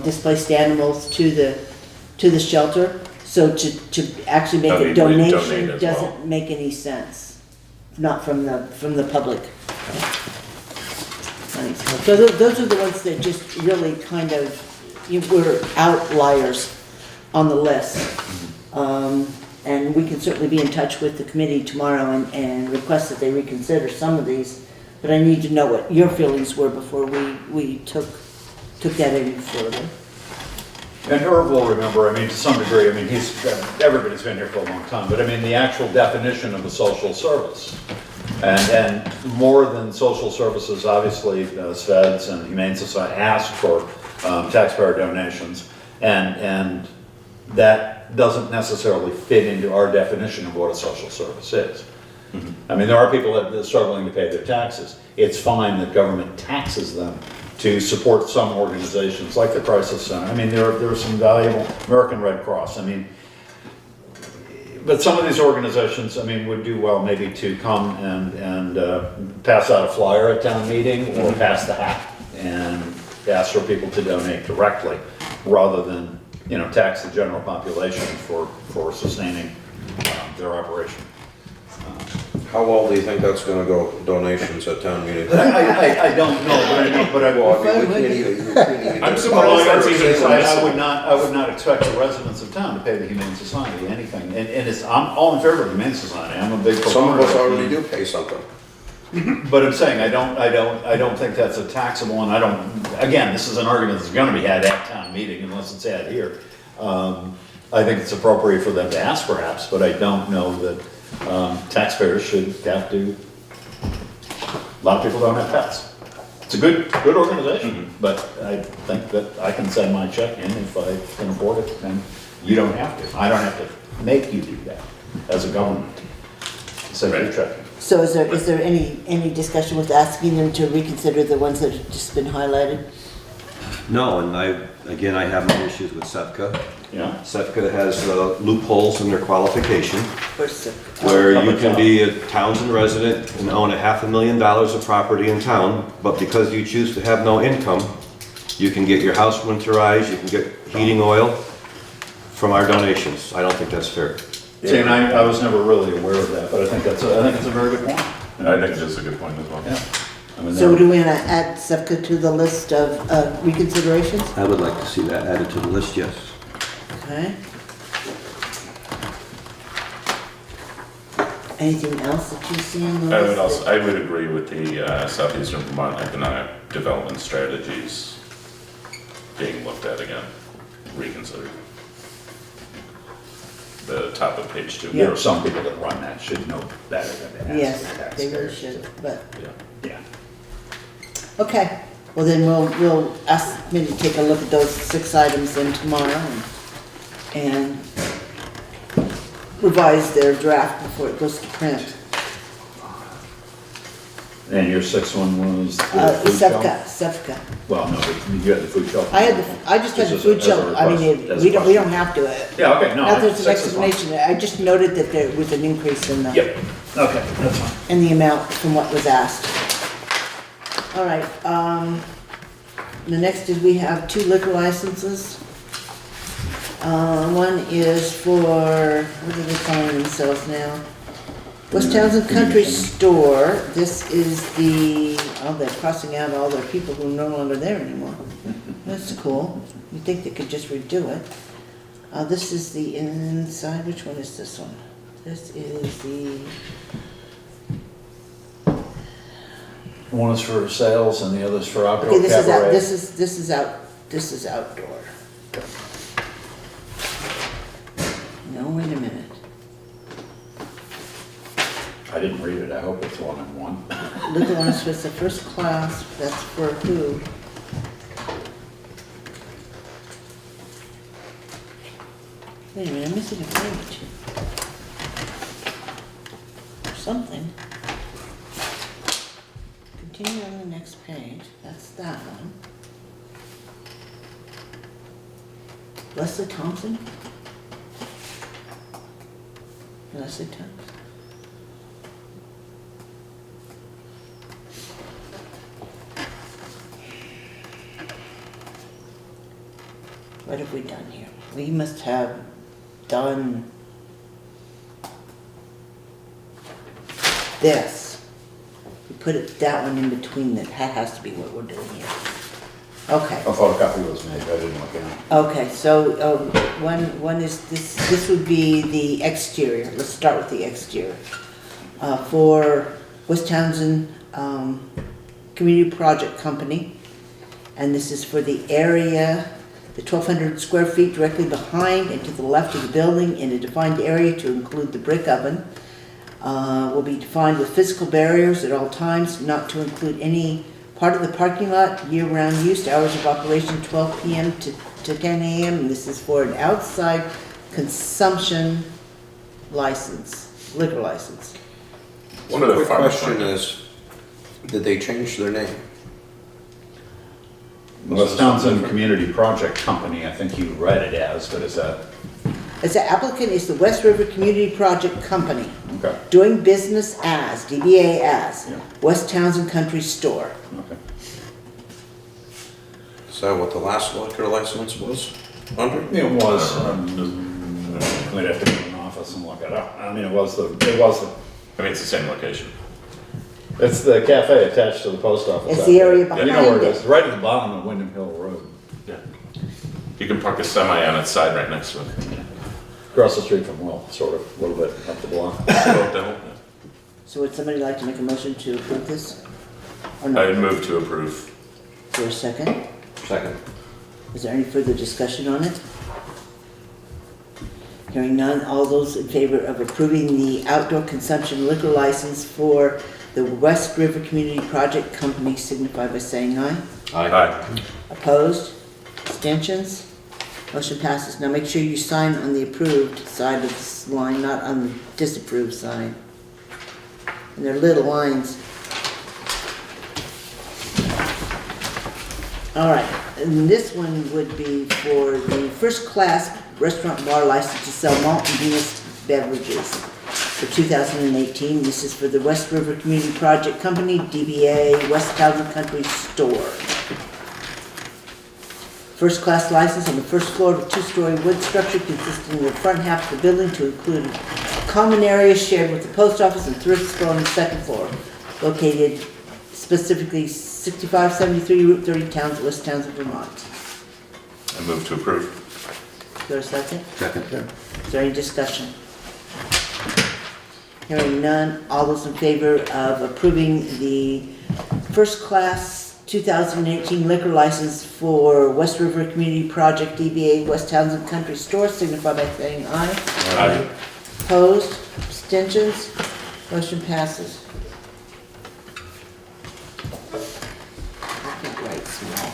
displaced animals to the shelter. So to actually make a Donate donation as doesn't well. make any sense, not from the public. So those are the ones that just really kind of were outliers on the list. And we can certainly be in touch with the committee tomorrow and request that they reconsider some of these. But I need to know what your feelings were before we took took that any further. And Irv will remember, I mean, to some degree, I mean, everybody's been here for a long time, but I mean, the actual definition of a social service. And more than social services, obviously, SVEDS and Humane Society ask for taxpayer donations. And that doesn't necessarily fit into our definition of what a social service is. I mean, there are people that are struggling to pay their taxes. It's fine that government taxes them to support some organizations like the Crisis Center. I mean, there are some valuable, American Red Cross, I mean, but some of these organizations, I mean, would do well maybe to come and pass out a flyer at town meeting or pass the hat and ask for people to donate directly rather than, you know, tax the general population for sustaining their operation. How well do you think that's gonna go, donations at town meeting? I don't know, but I Well, I mean, we can't even. I'm surprised that's even I would not expect the residents of town to pay the Humane Society anything, and I'm all in favor of the Humane Society, I'm a big proponent. Some of us it. already do pay something. But I'm saying, I don't think that's a taxable, and again, this is an argument that's gonna be had at town meeting unless it's had here. I think it's appropriate for them to ask perhaps, but I don't know that taxpayers should have to, a lot of people don't have pets. It's a good organization, but I think that I can send my check in if I can afford it, and you don't have to. I don't have to make you do that as a government. Send your check in. So is there any discussion with asking them to reconsider the ones that have just been highlighted? No, and I have no issues with SEPCA. Yeah. SEPCA has loopholes in their qualification, First, where you can be a Townshend resident and own $500,000 of property in town, but because you choose to have no income, you can get your house winterized, you can get heating oil from our donations. I don't think that's fair. See, and I was never really aware of that, but I think it's a very good point. I think that's a good point as well. Yeah. I mean, so do we want to add SEPCA to the list of reconsiderations? I would like to see that added to the list, yes. Okay. Anything else that you see on the list? I would agree with the Southeastern Vermont Economic Development Strategies being looked at again, reconsidered. The top of page 2. There are some people that run that should know better than to ask Yes, for they really taxpayers. should, but, Yeah. okay. Well, then we'll ask me to take a look at those 6 items then tomorrow and revise their draft before it goes to print. And your 6th one was the food shelf? SEPCA. Well, no, you had the food shelf. I just had the This is food as a shelf. I mean, request, as a we don't question. have to. Yeah, okay, no. Not there's an 6 is fine. explanation. I just noted that there was an increase in Yep, okay, that's fine. in the amount from what was asked. All right, the next is we have 2 liquor licenses. One is for, what are they calling themselves now? West Townsend Country Store. This is they're crossing out all their people who are no longer there anymore. That's cool. You'd think they could just redo it. This is the inside, which one is this one? This is the, One is for sales and the other's for outdoor okay, cabaret. this is outdoor. No, wait a minute. I didn't read it, I hope it's 1-on-1. Liquor license was the first class, that's for who? Wait a minute, I'm missing a page. Or something. Continue on the next page, that's that one. Leslie Thompson? Leslie Thompson? What have we done here? We must have done this. We put that one in between, that has to be what we're doing here. Okay. A photocopy was made, I didn't look at it. Okay, so one is this would be the exterior. Let's start with the exterior. For West Townsend Community Project Company. And this is for the area, the 1,200 square feet directly behind and to the left of the building in a defined area to include the brick oven. Will be defined with physical barriers at all times, not to include any part of the parking lot, year-round use, hours of operation 12 p.m. to 10 a.m. And this is for an outside consumption license, liquor license. One of the Quick farmers question market. is, did they change their name? Well, it's Townshend Community Project Company, I think you read it as, but is that, As the applicant is the West River Community Project Company, okay, doing business as, DBA as, Yeah. West Townsend Country Store. okay. Is that what the last liquor license was under? It was, we'd have to go in the office and look it up. I mean, it was the, I mean, it's the same location. it's the cafe attached to the post office. It's out the there. area You behind know where it it. is, right at the bottom of Wyndham Hill Road, Yeah. You can park a semi on its side right next to it. across the street from Will, sort of, a little bit up the block. So would somebody like to make a motion to approve this? Or I not? would move to approve. For a second? Second. Is there any further discussion on it? Hearing none, all those in favor of approving the outdoor consumption liquor license for the West River Community Project Company signify by saying aye. Aye. Opposed? Abstentions? Motion passes. Now make sure you sign on the approved side of this line, not on the disapproved side. And they're little lines. All right, and this one would be for the first-class restaurant bar license to sell malt and Venus beverages for 2018. This is for the West River Community Project Company, DBA West Townsend Country Store. First-class license on the first floor of a two-story wood structure consisting of the front half of the building to include a common area shared with the post office and thrift store on the second floor, located specifically 6573 Route 30, West Townsend, Vermont. I move to approve. Is there a second? Second. Is there any discussion? Hearing none, all those in favor of approving the first-class 2018 liquor license for West River Community Project DBA West Townsend Country Store signify by saying aye. Aye. Opposed? Abstentions? Motion passes. I can't write small.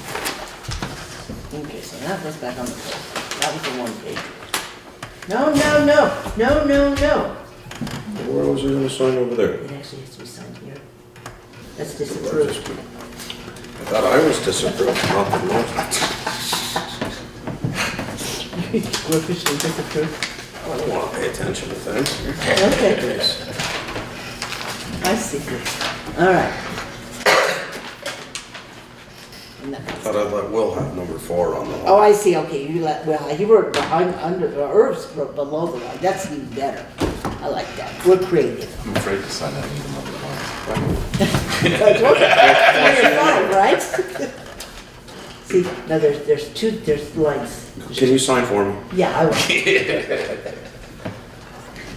Okay, so that goes back on the page. That was the one page. No. Where was it gonna sign over there? It actually has to be signed here. That's disapproved. I thought I was disapproved, not the most. We're officially disapproved. I don't wanna pay attention to things. Okay, I see. All right. And that- Thought I'd let Will have number 4 on the Oh, line. I see, okay, you were behind, under, Irv's below the line, that's even better. I like that, we're creative. I'm afraid to sign that either one. That's fine, right? See, now there's lines. Can you sign for me? Yeah, I will.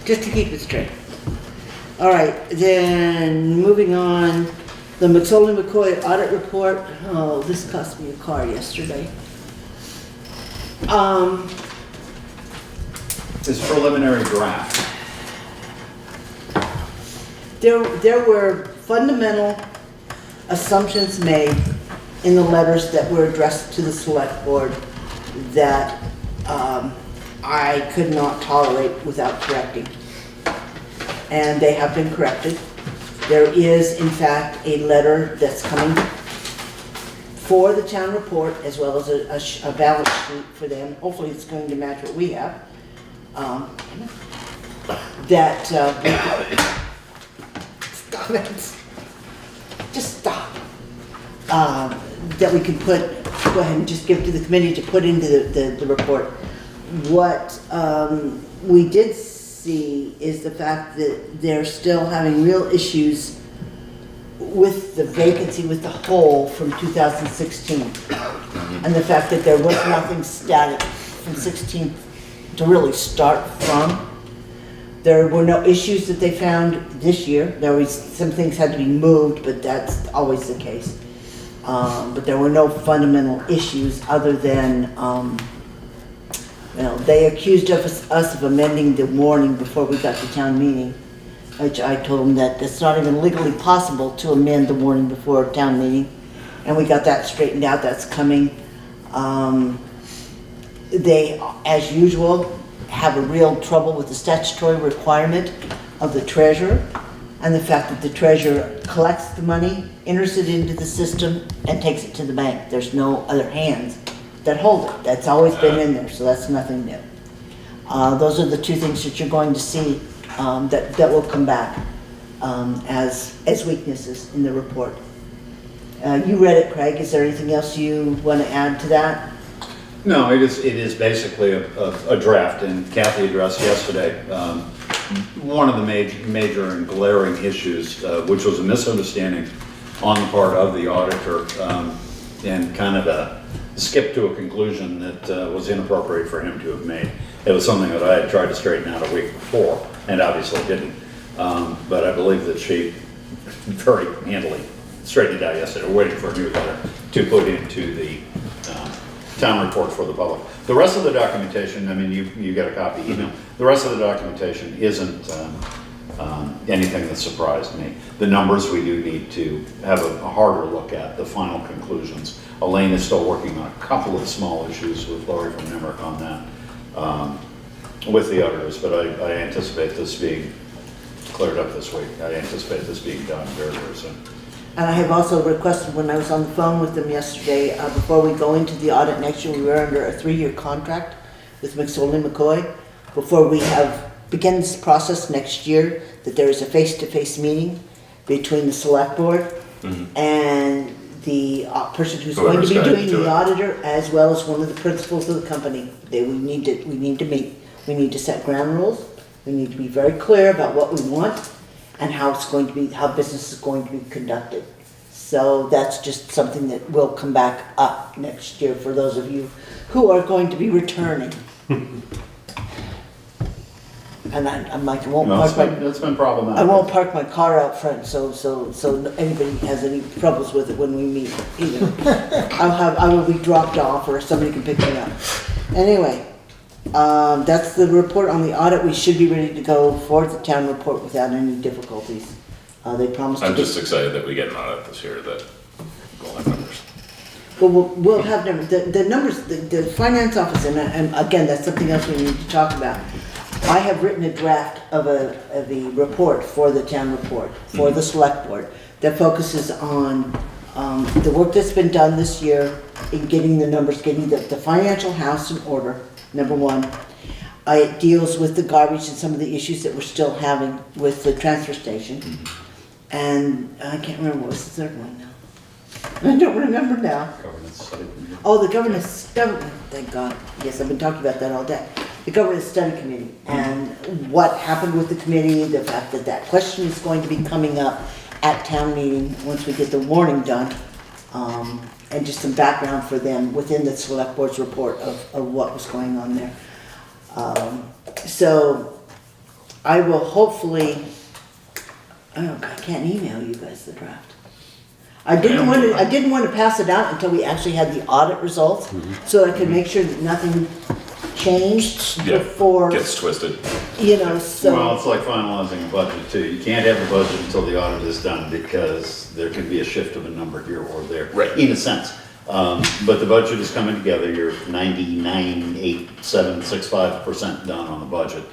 Just to keep it straight. All right, then moving on, the McCoy audit report. Oh, this cost me a car yesterday. It's preliminary draft. There were fundamental assumptions made in the letters that were addressed to the select board that I could not tolerate without correcting. And they have been corrected. There is, in fact, a letter that's coming for the town report as well as a balance sheet for them. Hopefully it's going to match what we have. Stop it. Just stop. That we can go ahead and just give to the committee to put into the report. What we did see is the fact that they're still having real issues with the vacancy, with the hole from 2016. And the fact that there was nothing static from 16 to really start from. There were no issues that they found this year. There was, some things had to be moved, but that's always the case. But there were no fundamental issues other than, they accused us of amending the warning before we got to town meeting, which I told them that it's not even legally possible to amend the warning before a town meeting. And we got that straightened out, that's coming. They, as usual, have a real trouble with the statutory requirement of the treasurer and the fact that the treasurer collects the money, enters it into the system, and takes it to the bank. There's no other hands that hold it. That's always been in there, so that's nothing new. Those are the two things that you're going to see that will come back as weaknesses in the report. You read it, Craig. Is there anything else you want to add to that? No, it is basically a draft, and Kathy addressed yesterday one of the major and glaring issues, which was a misunderstanding on the part of the auditor, and kind of a skip to a conclusion that was inappropriate for him to have made. It was something that I had tried to straighten out a week before, and obviously didn't. But I believe that she very handily straightened it out yesterday. We're waiting for a new letter to put into the town report for the public. The rest of the documentation, I mean, you got a copy email. The rest of the documentation isn't anything that surprised me. The numbers we do need to have a harder look at, the final conclusions. Elaine is still working on a couple of small issues with Lori from NEMRC on that, with the auditors, but I anticipate this being cleared up this week. I anticipate this being done very, very soon. And I have also requested, when I was on the phone with them yesterday, before we go into the audit next year, we were under a 3-year contract with McSoley McCoy. Before we begin this process next year, that there is a face-to-face meeting between the select board and the person who's going to be doing the auditor, as well as one of the principals of the company. We need to meet. We need to set ground rules. We need to be very clear about what we want and how it's going to be, how business is going to be conducted. So that's just something that will come back up next year for those of you who are going to be returning. And I'm like, I won't It's been problematic. I won't park my car out front, so anybody has any troubles with it when we meet either. I will be dropped off or somebody can pick me up. Anyway, that's the report on the audit. We should be ready to go for the town report without any difficulties. They promised to I'm just excited that we get an audit this year that will have numbers. Well, we'll have numbers. The numbers, the finance office, and again, that's something else we need to talk about. I have written a draft of a report for the town report, for the select board, that focuses on the work that's been done this year in getting the numbers, getting the financial house in order, number one. It deals with the garbage and some of the issues that we're still having with the transfer station. And I can't remember, what was the third one now? I don't remember now. Governance study committee. Oh, the governance, thank God. Yes, I've been talking about that all day. The governance study committee and what happened with the committee, the fact that that question is going to be coming up at town meeting once we get the warning done. And just some background for them within the select board's report of what was going on there. So I will hopefully, I can't email you guys the draft. I didn't want to pass it out until we actually had the audit results, so I could make sure that nothing changed Yeah, before, gets twisted. so. Well, it's like finalizing a budget too. You can't have the budget until the audit is done because there can be a shift of a number here or there, Right. in a sense. But the budget is coming together. You're 99.8765% done on the budget.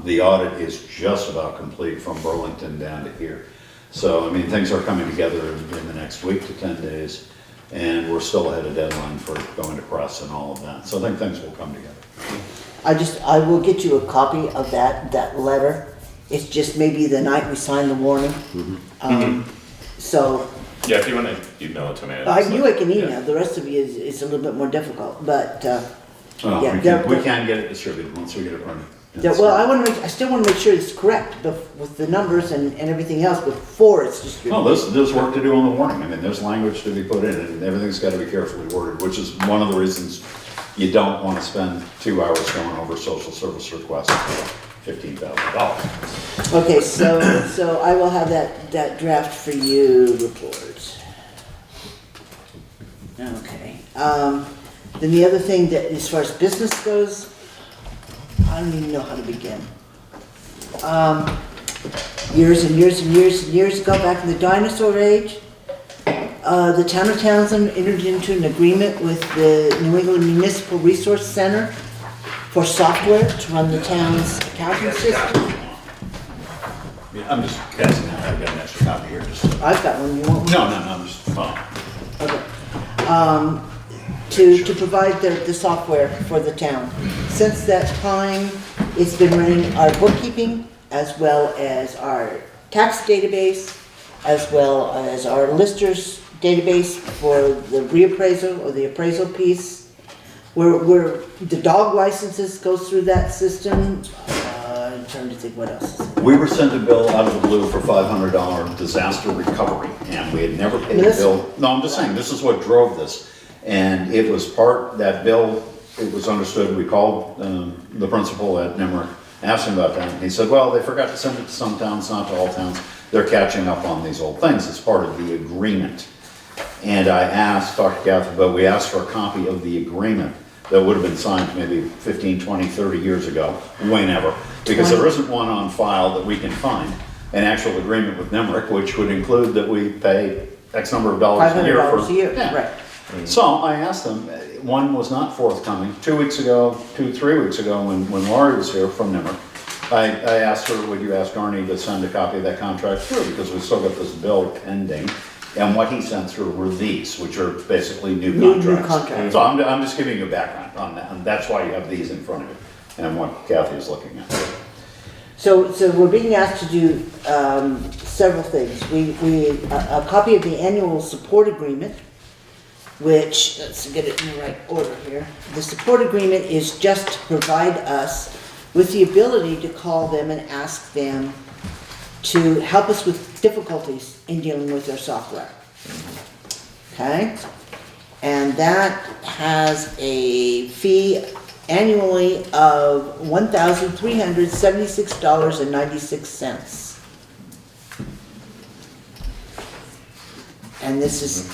The audit is just about complete from Burlington down to here. So, I mean, things are coming together in the next week to 10 days. And we're still ahead of deadline for going to press and all of that. So I think things will come together. I will get you a copy of that letter. It's just maybe the night we sign the warning. So. Yeah, if you want to email it to me. I can email, the rest of you is a little bit more difficult, but, Well, yeah. we can get it distributed once we get it running. Well, I still want to make sure it's correct with the numbers and everything else before it's distributed. No, there's work to do on the warning. I mean, there's language to be put in and everything's got to be carefully worded, which is one of the reasons you don't want to spend 2 hours going over social service requests for $15,000. Okay, so I will have that draft for you report. Okay. Then the other thing that, as far as business goes, I don't even know how to begin. Years and years and years and years ago, back in the dinosaur age, the town of Townsend entered into an agreement with the New England Municipal Resource Center for software to run the town's accounting system. Yeah, I'm just passing out, I've got an extra copy here, just. I've got one, you want one? No, I'm just, Okay. To provide the software for the town. Since that time, it's been running our bookkeeping as well as our tax database, as well as our listers database for the reappraisal or the appraisal piece. Where the dog licenses goes through that system. I'm trying to think what else is it. We were sent a bill out of the blue for $500 disaster recovery, and we had never paid the bill. No, I'm just saying, this is what drove this. And it was that bill, it was understood, we called the principal at NEMRC, asked him about that, and he said, well, they forgot to send it to some towns, not to all towns. They're catching up on these old things, it's part of the agreement. And I asked Dr. Gafford, but we asked for a copy of the agreement that would have been signed maybe 15, 20, 30 years ago, whenever. Because there isn't one on file that we can find, an actual agreement with NEMRC, which would include that we pay X number of dollars a year for. $500 a year, Yeah. right. So I asked them, one was not forthcoming. 3 weeks ago, when Laurie was here from NEMRC, I asked her, would you ask Arnie to send a copy of that contract through? Because we still got this bill pending. And what he sent through were these, which are basically new contracts. New contracts. So I'm just giving you background on that, and that's why you have these in front of you, and what Kathy is looking at. So we're being asked to do several things. A copy of the annual support agreement, which, let's get it in the right order here. The support agreement is just to provide us with the ability to call them and ask them to help us with difficulties in dealing with their software. Okay? And that has a fee annually of $1,376.96. And this is,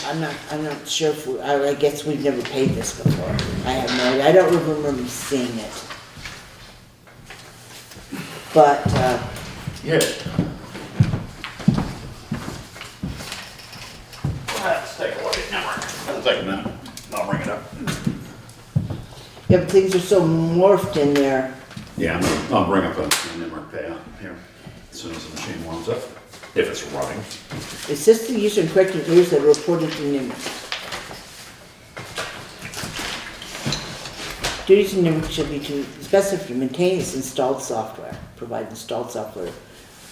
I'm not sure if I guess we've never paid this before. I have no idea. I don't remember seeing it. But, Yeah. Let's take a look at NEMRC. It'll take a minute. I'll bring it up. yeah, but things are so morphed in there. Yeah, I'll bring up a NEMRC payout here as soon as the machine warms up, if it's running. Assist the user in correcting errors that are reported to NEMRC. Duties in NEMRC should be to specify maintain its installed software, provide installed software,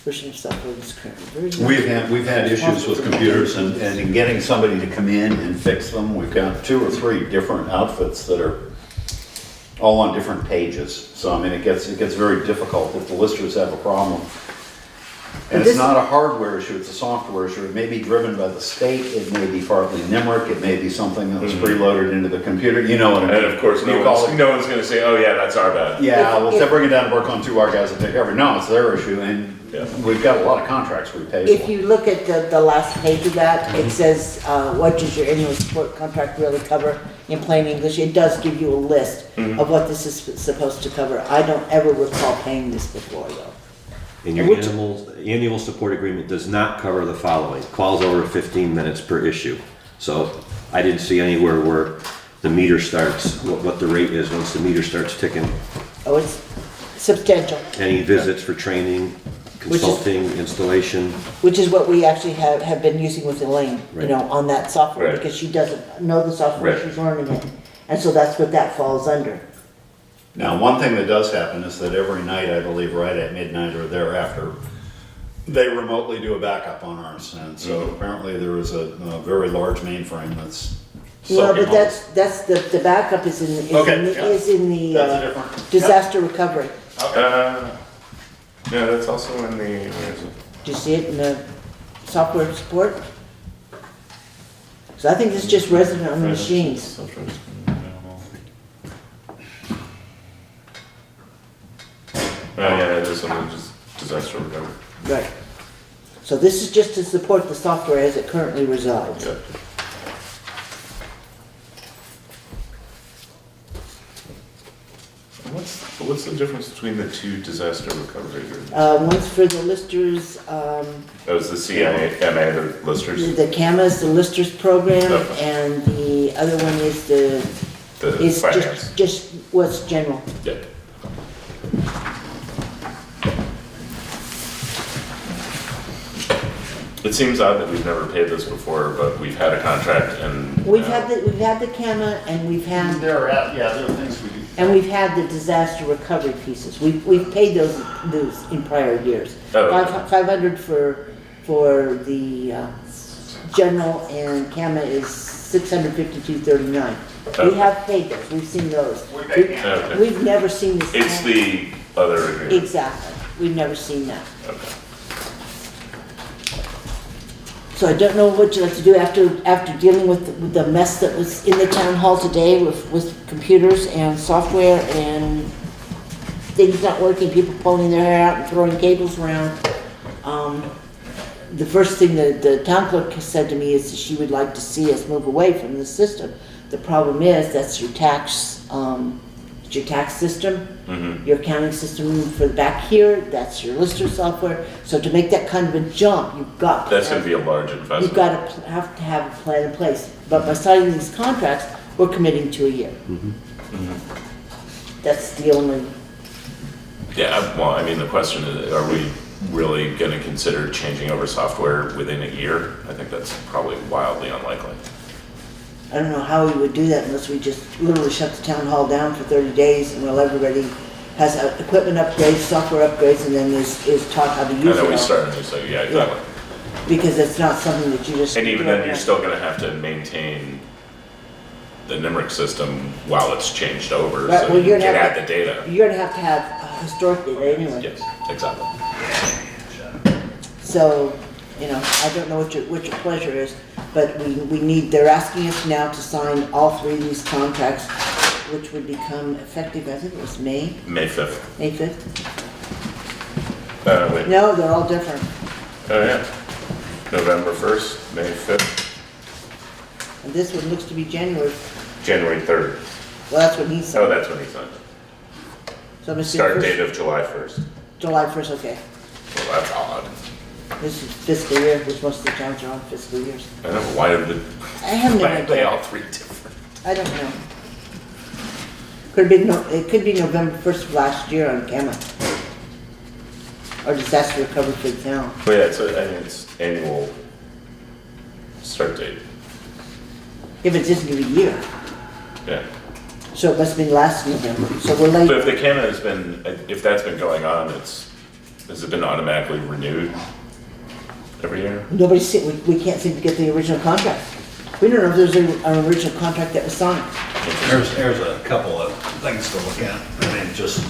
version of software that's currently version. We've had issues with computers and in getting somebody to come in and fix them. We've got 2 or 3 different outfits that are all on different pages. So I mean, it gets very difficult if the listers have a problem. And it's not a hardware issue, it's a software issue. It may be driven by the state, it may be partly NEMRC, it may be something that was preloaded into the computer, you know what I mean? And of course, no one's gonna say, oh yeah, that's our bad. Yeah, we'll bring it down to work on 2 our guys that take over. No, it's their issue, and we've got a lot of contracts we pay If for. you look at the last page of that, it says, what does your annual support contract really cover in plain English? It does give you a list of what this is supposed to cover. I don't ever recall paying this before though. And your annual support agreement does not cover the following: calls over 15 minutes per issue. So I didn't see anywhere where the meter starts, what the rate is once the meter starts ticking. Oh, it's substantial, Any visits for training, consulting, installation. which is what we actually have been using with Elaine, you Right. know, on that software, Right. because she doesn't know the software, Right. she's learning it. And so that's what that falls under. Now, one thing that does happen is that every night, I believe right at midnight or thereafter, they remotely do a backup on ours. And so apparently there is a very large mainframe that's Well, sucking but all- that's the backup is in the, Okay, is yeah. in the That's a different- disaster recovery. No, that's also in the, where is it? Do you see it in the software support? So I think it's just resident on the machines. Oh, yeah, it is under just disaster recovery. Right. So this is just to support the software as it currently resides. Yeah. the difference between the two disaster recovery agreements? One's for the listers, That was the CMA, the listers, the CAMA's, the listers program, Okay. and the other one is the, the is finance. just what's general. Yeah. It seems odd that we've never paid this before, but we've had a contract and. We've had the CAMA, and we've had, There are things we do. and we've had the disaster recovery pieces. We've paid those in prior years. Oh, okay. 500 for the general, and CAMA is 652.39. We Okay. have paid those, we've seen those. Okay. We've never seen this. It's the other agreement. Exactly, we've never seen that. Okay. So I don't know what you'd like to do after dealing with the mess that was in the town hall today with computers and software and things not working, people pulling their hair out and throwing cables around. The first thing that the town clerk has said to me is that she would like to see us move away from the system. The problem is, that's your tax, it's your tax system, your accounting system for back here, that's your lister software. So to make that kind of a jump, you've got to That's gonna have- be a large investment. You've got to have a plan in place, but by signing these contracts, we're committing to a year. That's the only, Yeah, well, I mean, the question is, are we really gonna consider changing over software within a year? I think that's probably wildly unlikely. I don't know how we would do that unless we just literally shut the town hall down for 30 days and while everybody has equipment upgrades, software upgrades, and then is taught how to use And it then we all. start a new cycle, yeah, exactly. Because it's not something that you just. And even then, you're still gonna have to maintain the NEMRC system while it's changed over, Right, so well, you you're can gonna add have the data. You're gonna have to have historic data anyway. Yes, exactly. So, you know, I don't know what your pleasure is, but we need, they're asking us now to sign all three of these contracts, which would become effective, I think it was May May 5th. 5th? Wait, No, they're all different. oh yeah. November 1st, May 5th, And this one looks to be January, January 3rd. well, that's what he Oh, said. that's when he signed it. So I'm assuming Start first- date of July 1st. July 1st, okay. Well, that's odd. This is fiscal year, which most of the towns are on fiscal years. I don't know, why did the, I have no why are they idea. all three different? I don't know. Could be it could be November 1st of last year on CAMA. Or disaster recovery for the town. Well, yeah, I mean, it's annual start date, If it isn't even a year. yeah. So it must have been last November, so we're late. But if the CAMA has been, if that's been going on, has it been automatically renewed every year? We can't seem to get the original contract. We don't know if there's an original contract that was signed. There's a couple of things to look at. I mean, just,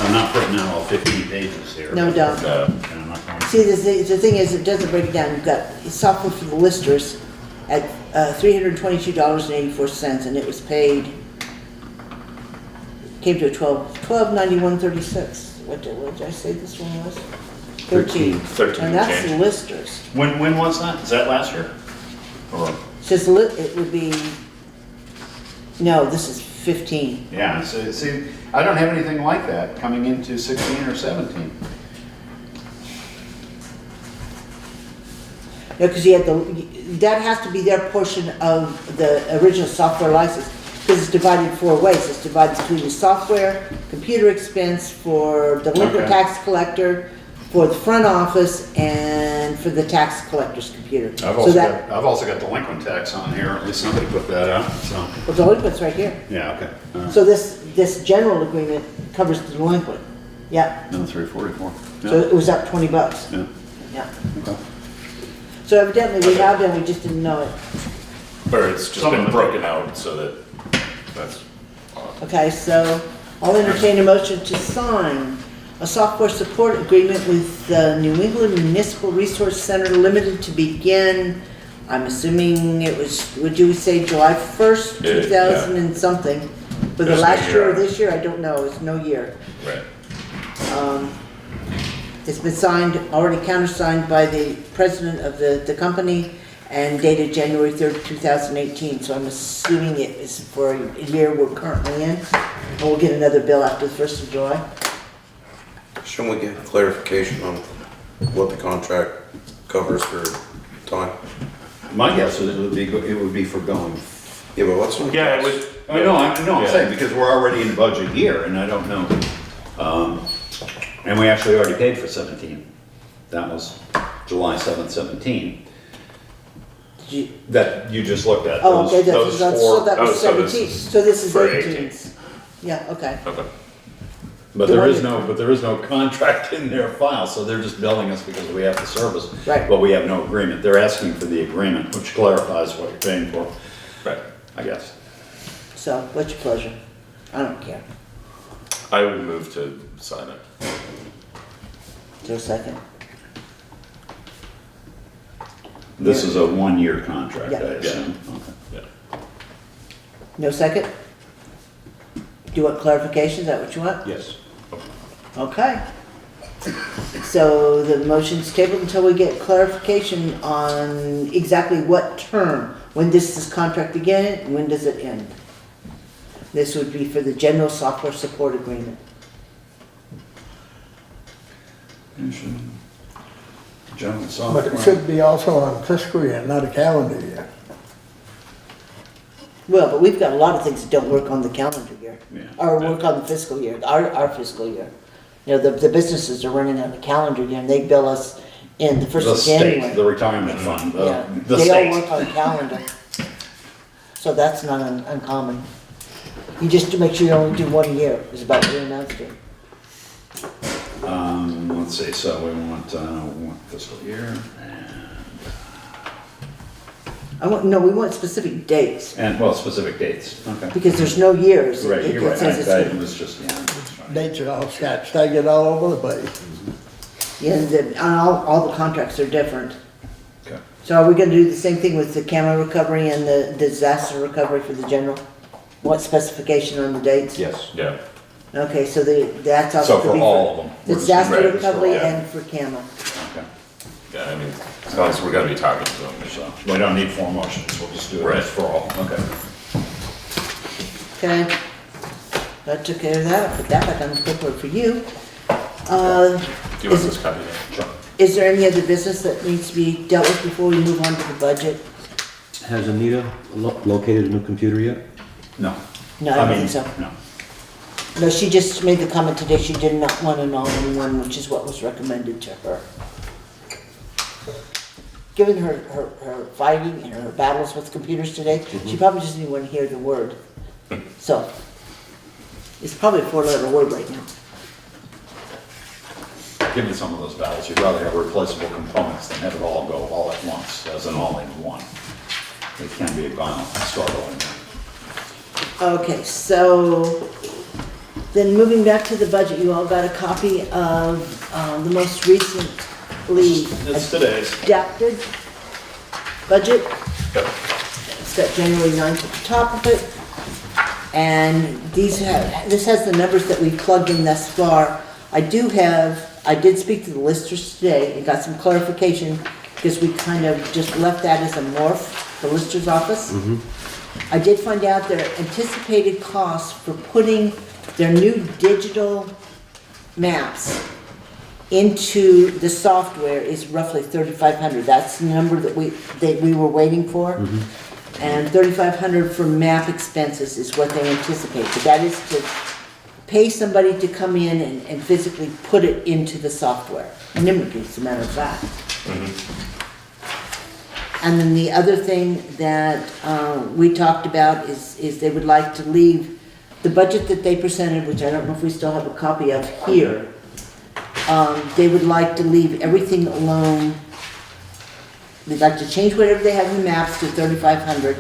I'm not putting out all 15 pages here. No, don't. No. And I'm not going to. See, the thing is, it doesn't break it down. You've got software for the listers at $322.84, and it was paid, came to a $1291.36. What did I say this one was? 13. 13 And that's change. the listers. When was that? Is that last year? Or, Says it would be, no, this is 15. yeah, so, see, I don't have anything like that coming into 16 or 17. No, because you had that has to be their portion of the original software license, because it's divided 4 ways. It's divided between the software, computer expense, for delinquent Okay. tax collector, for the front office, and for the tax collector's computer. I've So also that, got, I've also got delinquent tax on here, at least somebody put that out, so, well, delinquent's right here. yeah, okay. All right. So this general agreement covers the delinquent. Yeah, No, 344. so it was up $20. Yeah, Yeah. okay. So evidently we have done, we just didn't know it. Or it's just Some of been it. broken out so that, that's odd. Okay, so I'll entertain a motion to sign a software support agreement with the New England Municipal Resource Center Limited to begin, I'm assuming it was, would you say July 1st, Yeah, 2000 and something? For the There's no last year or year. this year, I don't know, it's no year. Right. It's been signed, already countersigned by the president of the company, and dated January 3rd, 2018. So I'm assuming it is for a year we're currently in, and we'll get another bill after the 1st of July. Shouldn't we get clarification on what the contract covers for time? My guess is it would be for going. Yeah, but what's the? Yeah, it would. I know, I'm Yeah. saying, because we're already in the budget year, and I don't know. And we actually already paid for 17. That was July 7th, 17, Did you- that you just looked at. Oh, okay, Those so four. that was Oh, so this 17, is so this is for 18. Yeah, okay. Okay. But The there one is that- no, contract in their file, so they're just billing us because we have the service. Right. But we have no agreement. They're asking for the agreement, which clarifies what you're paying for, Right. I guess. So, what's your pleasure? I don't care. I would move to sign it. Is there a second? This is a one-year contract, I Yeah. assume. Okay. Yeah. No second? Do you want clarification? Is that what you want? Yes. Okay. So the motion's tabled until we get clarification on exactly what term. When does this contract begin and when does it end? This would be for the general software support agreement. General But software. it should be also on fiscal year, not a calendar year. Well, but we've got a lot of things that don't work on the calendar year, Yeah. or work on the fiscal year, our fiscal year. You know, the businesses are running on the calendar year and they bill us in the first The of state, January. the retirement fund, Yeah, the they all state. work on calendar. So that's not uncommon. You just to make sure you only do one a year, is about what you announced it. Let's see, so we want fiscal year We want specific dates, and, well, specific dates, okay. because there's no years. Right, It you're right, says it was just, yeah. Dates are all staggered all over the place. Yeah, and all the contracts are different. Okay. So are we gonna do the same thing with the camera recovery and the disaster recovery for the general? What specification on the dates? Yes. Yeah. Okay, so that's also. So could for be all of them. The disaster Right, recovery yeah. and for camera. Okay. Yeah, I mean, as long as we're gonna be talking to them. So, we don't need four motions, we'll just do it Right. for all, okay. Okay, that took care of that, I'll put that back on the clipboard for you. Do you want Is this it- copy? Sure. Is there any other business that needs to be dealt with before we move on to the budget? Has Anita located a new computer yet? No. No, I don't mean, think so. No. No, she just made the comment today she did not want an all-in-one, which is what was recommended to her. Given her fighting and her battles with computers today, she probably doesn't even want to hear the word. So, it's probably a four-letter word right now. Given some of those battles, you'd rather have replaceable components than have it all go all at once as an all-in-one. It can be a violent struggle. Okay, so, then moving back to the budget, you all got a copy of the most recently It's today's. adapted budget. Yep. It's got January 9th at the top of it. And this has the numbers that we've plugged in thus far. I did speak to the listers today and got some clarification because we kind of just left that as a morph, the lister's office. I did find out their anticipated cost for putting their new digital maps into the software is roughly $3,500. That's the number that we were waiting for. And $3,500 for map expenses is what they anticipate. But that is to pay somebody to come in and physically put it into the software. NEMRC, as a matter of fact. And then the other thing that we talked about is they would like to leave the budget that they presented, which I don't know if we still have a copy of here. They would like to leave everything alone. They'd like to change whatever they have in the maps to $3,500.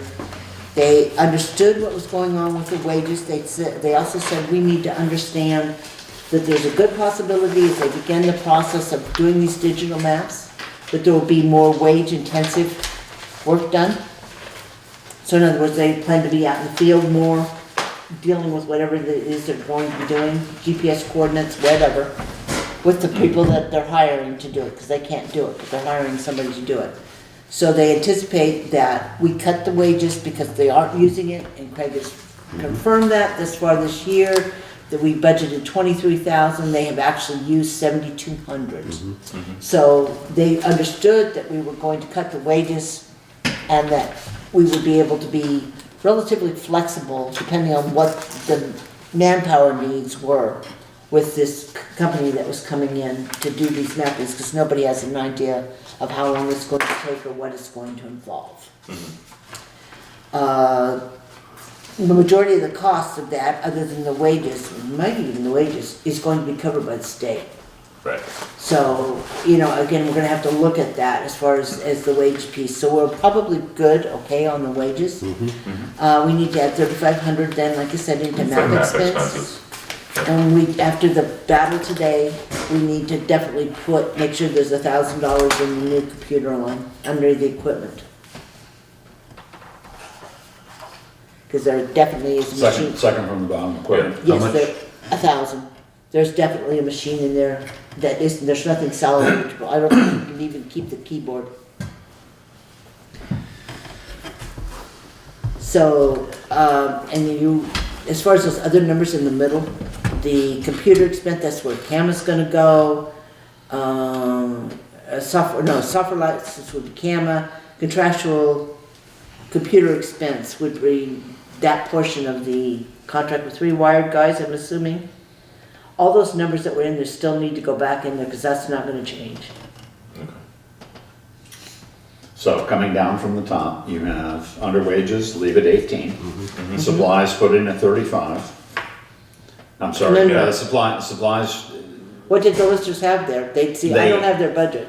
They understood what was going on with the wages. They also said we need to understand that there's a good possibility as they begin the process of doing these digital maps, that there will be more wage-intensive work done. So in other words, they plan to be out in the field more, dealing with whatever it is they're going to be doing, GPS coordinates, whatever, with the people that they're hiring to do it, because they can't do it, but they're hiring somebody to do it. So they anticipate that we cut the wages because they aren't using it, and Craig has confirmed that this far this year, that we budgeted 23,000, they have actually used 7,200. So they understood that we were going to cut the wages and that we would be able to be relatively flexible depending on what the manpower needs were with this company that was coming in to do these mappings, because nobody has an idea of how long it's going to take or what it's going to involve. The majority of the costs of that, other than the wages, maybe even the wages, is going to be covered by the state. Right. So, you know, again, we're gonna have to look at that as far as the wage piece. So we're probably good, okay, on the wages. We need to add 3,500 then, like I said, into For map map expense. expenses. And we, after the battle today, we need to definitely make sure there's $1,000 in the new computer line under the equipment. Cause there definitely is a machine. Second from the bottom, equipment. How Yes, much? there, 1,000. There's definitely a machine in there that isn't, there's nothing salvageable. I don't think you can even keep the keyboard. So, and you, as far as those other numbers in the middle, the computer expense, that's where CAMA's gonna go. Software license would be CAMA. Contractual computer expense would be that portion of the contract with 3 Wired guys, I'm assuming. All those numbers that were in there still need to go back in there because that's not gonna change. So coming down from the top, you have under wages, leave it 18. Supplies, put in at 35. I'm sorry, No. supplies, What did the listers have there? I They- don't have their budget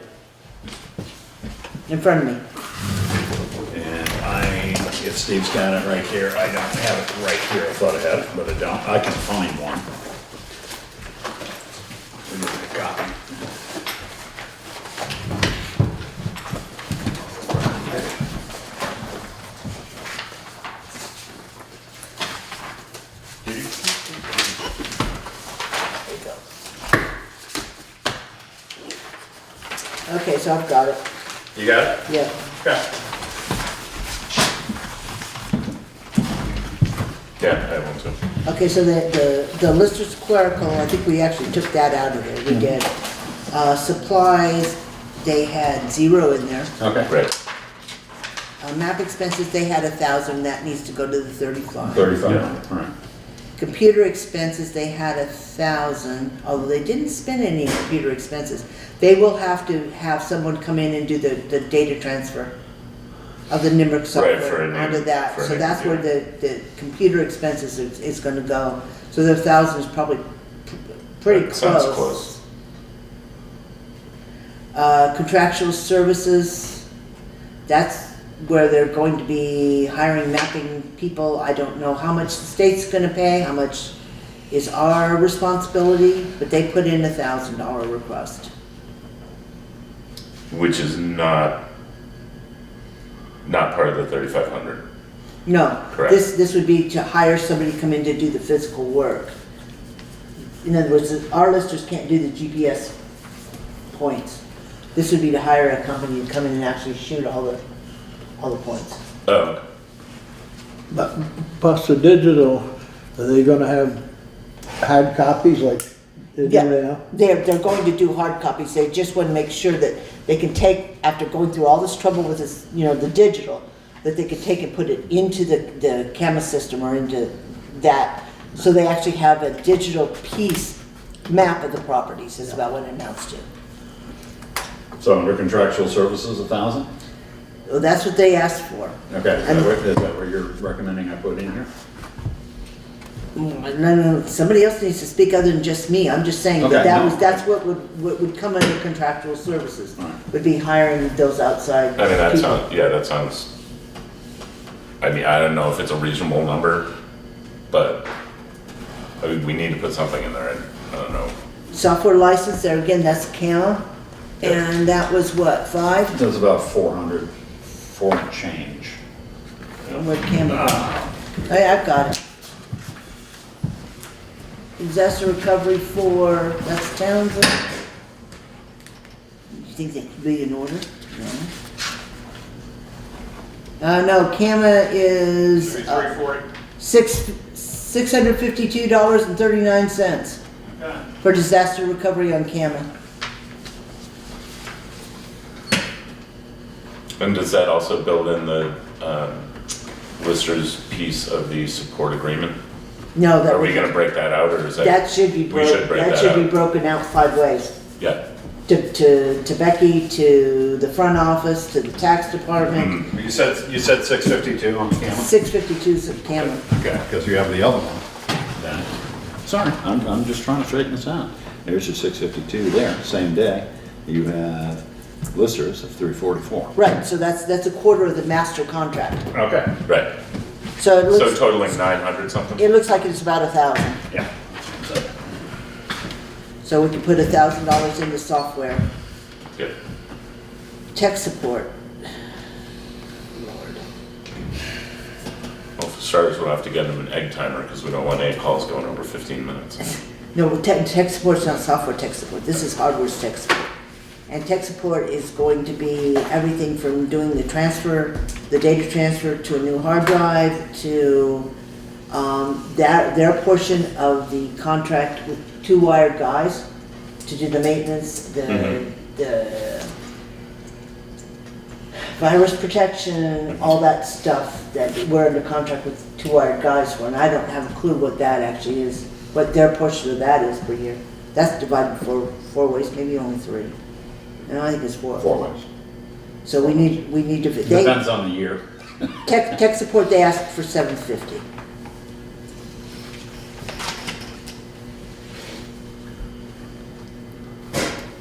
in front of me. and if Steve's got it right here, I don't have it right here, I thought I had it, but I don't, I can find one. We need a copy. Okay, so I've got it, You got it? yeah. Okay. Yeah, I have one too. Okay, so the listers clerical, I think we actually took that out of there, we did. Supplies, they had 0 in there. Okay. Right. Map expenses, they had 1,000, that needs to go to the 35. 35, all right. Computer expenses, they had 1,000, although they didn't spend any computer expenses. They will have to have someone come in and do the data transfer of the NEMRC for software a new- onto that. for a So new that's where the computer expenses is gonna go. So the 1,000 is probably pretty That sounds close. Contractual services, that's where they're going to be hiring mapping people. I don't know how much the state's gonna pay, how much is our responsibility, but they put in $1,000 request. Which is not part of the 3,500. No, Correct. this would be to hire somebody to come in to do the physical work. In other words, our listers can't do the GPS points. This would be to hire a company to come in and actually shoot all the points. Oh, okay. But plus the digital, are they gonna have hard copies like they do Yeah, now? they're going to do hard copies. They just want to make sure that they can take, after going through all this trouble with this, you know, the digital, that they can take and put it into the CAMA system or into that. So they actually have a digital piece, map of the properties is about what it amounts to. So under contractual services, 1,000? Well, that's what they asked for. Okay, is that what you're recommending I put in here? No, somebody else needs to speak other than just me. I'm just saying Okay, no. that's what would come under contractual services. Right. Would be hiring those outside I mean, that people. sounds, I mean, I don't know if it's a reasonable number, but I mean, we need to put something in there. I don't know. Software license, there again, that's CAMA, and that was what, 5? That's about 400, 4 and change. Where'd CAMA go? I've got it. Disaster recovery for, that's Townsend. You think that could be in order? No. No, CAMA is $652.39 for disaster recovery on CAMA. And does that also build in the Lister's piece of the support agreement? No, that Are we gonna break that out, or is that? that should be We should break that that should be out. broken out 5 ways. Yeah. To Becky, to the front office, to the tax department. Mhm. You said 652 on camera? 652 is CAMA. Okay, because you have the other one. Then, sorry, I'm just trying to straighten this out. There's your 652 there, same day. You have listers of 344. Right, so that's a quarter of the master contract. Okay. Right. So it So looks, totaling 900 something? it looks like it's about 1,000. Yeah. So we can put $1,000 into software. Good. Tech support. Well, for starters, we'll have to get them an egg timer, because we don't want any calls going over 15 minutes. No, tech support's not software tech support. This is hardware's tech support. And tech support is going to be everything from doing the transfer, the data transfer to a new hard drive, to their portion of the contract with 2 wired guys to do the maintenance, the virus protection, all that stuff that we're under contract with 2 wired guys for. And I don't have a clue what that actually is, what their portion of that is per year. That's divided four ways, maybe only 3. No, I think it's 4. 4 ways. So we need to, Depends on the year. tech support, they asked for $750.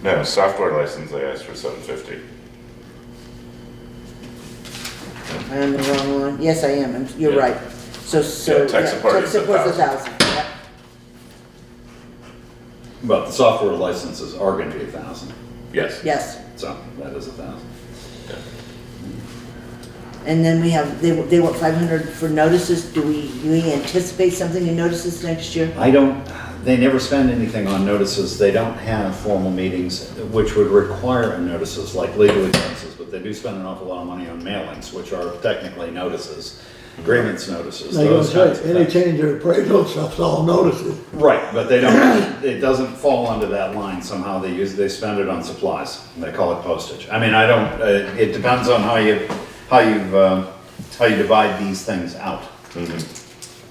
No, software license, they asked for 750. I am the wrong one. Yes, I am. You're Yeah. right. So, Yeah, tech support tech is support's 1,000. 1,000. Yeah. But the software licenses are going to be 1,000. Yes. Yes. So that is 1,000. And then we have, they want 500 for notices. Do we anticipate something in notices next year? They never spend anything on notices. They don't have formal meetings, which would require notices like legal expenses, but they do spend an awful lot of money on mailings, which are technically notices, grievance notices, They those don't kinds of say, any things. change of appraisal stuff's all notices. Right, but they don't, it doesn't fall under that line somehow. They spend it on supplies. They call it postage. I mean, it depends on how you divide these things out.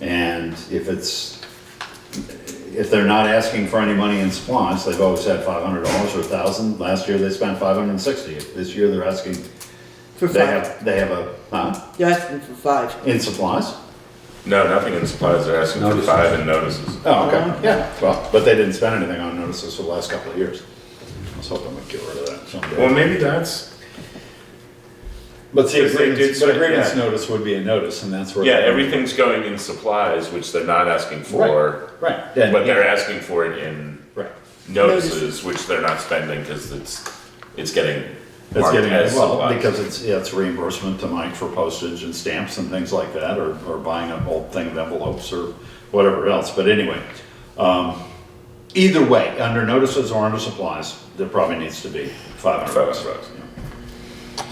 And if they're not asking for any money in supplies, they've always had $500 or $1,000. Last year they spent $560. This year they're asking, For they 5. have They're asking for 5. in supplies. No, nothing in supplies, they're asking for Notices. 5 in notices. Oh, okay, yeah, well, but they didn't spend anything on notices for the last couple of years. I was hoping we'd get rid of that someday. Well, maybe that's, But see, Because they did a grievance yeah. notice would be a notice, and that's where. yeah, everything's going in supplies, which they're not asking for. Right. And- But they're asking for it in Right. notices, which they're not spending, because it's getting It's marked getting, as well, supplies. because it's reimbursement to Mike for postage and stamps and things like that, or buying a whole thing of envelopes or whatever else, but anyway. Either way, under notices or under supplies, there probably needs to be $500. $500.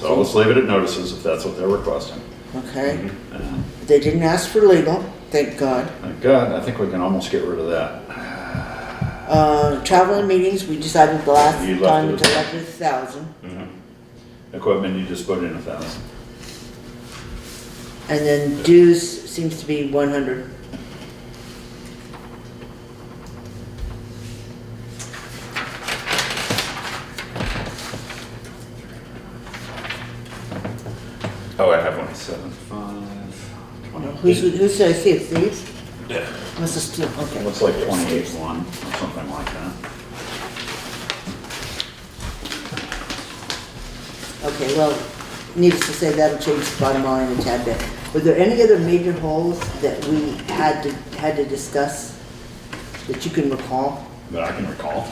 So let's leave it at notices if that's what they're requesting. Okay. They didn't ask for legal, thank God. Thank God, I think we can almost get rid of that. Travel and meetings, we decided the last You left time it to at- left it 1,000. Equipment, you just put in 1,000. And then dues seems to be 100. Oh, I have one. 7.5. Who's did I see it, Steve's? Yeah. Must have still, okay. Looks like 28.1 or something like that. Okay, well, needless to say, that'll change the bottom line a tad bit. Were there any other major holes that we had to discuss that you can recall? That I can recall.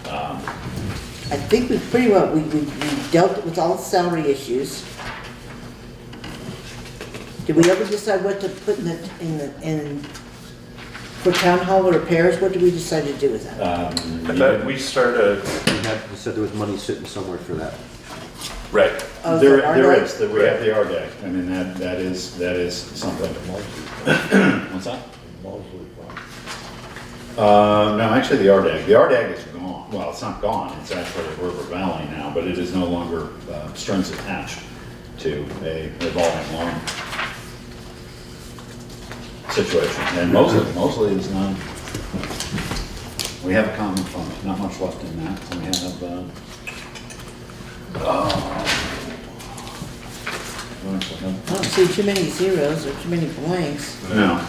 I think we pretty well, we dealt with all the salary issues. Did we ever decide what to put in for town hall repairs? What did we decide to do with that? I thought we started, You said there was money sitting somewhere for that. right, Oh, is There, that there RDAG? is, that we have the RDAG. I mean, that is something. What's that? Mostly fine. No, actually the RDAG is gone. Well, it's not gone, it's actually a River Valley now, but it is no longer strings attached to a revolving loan situation. And mostly is not, we have a common fund, not much left in that. We have, I don't see too many zeros or too many blanks. no,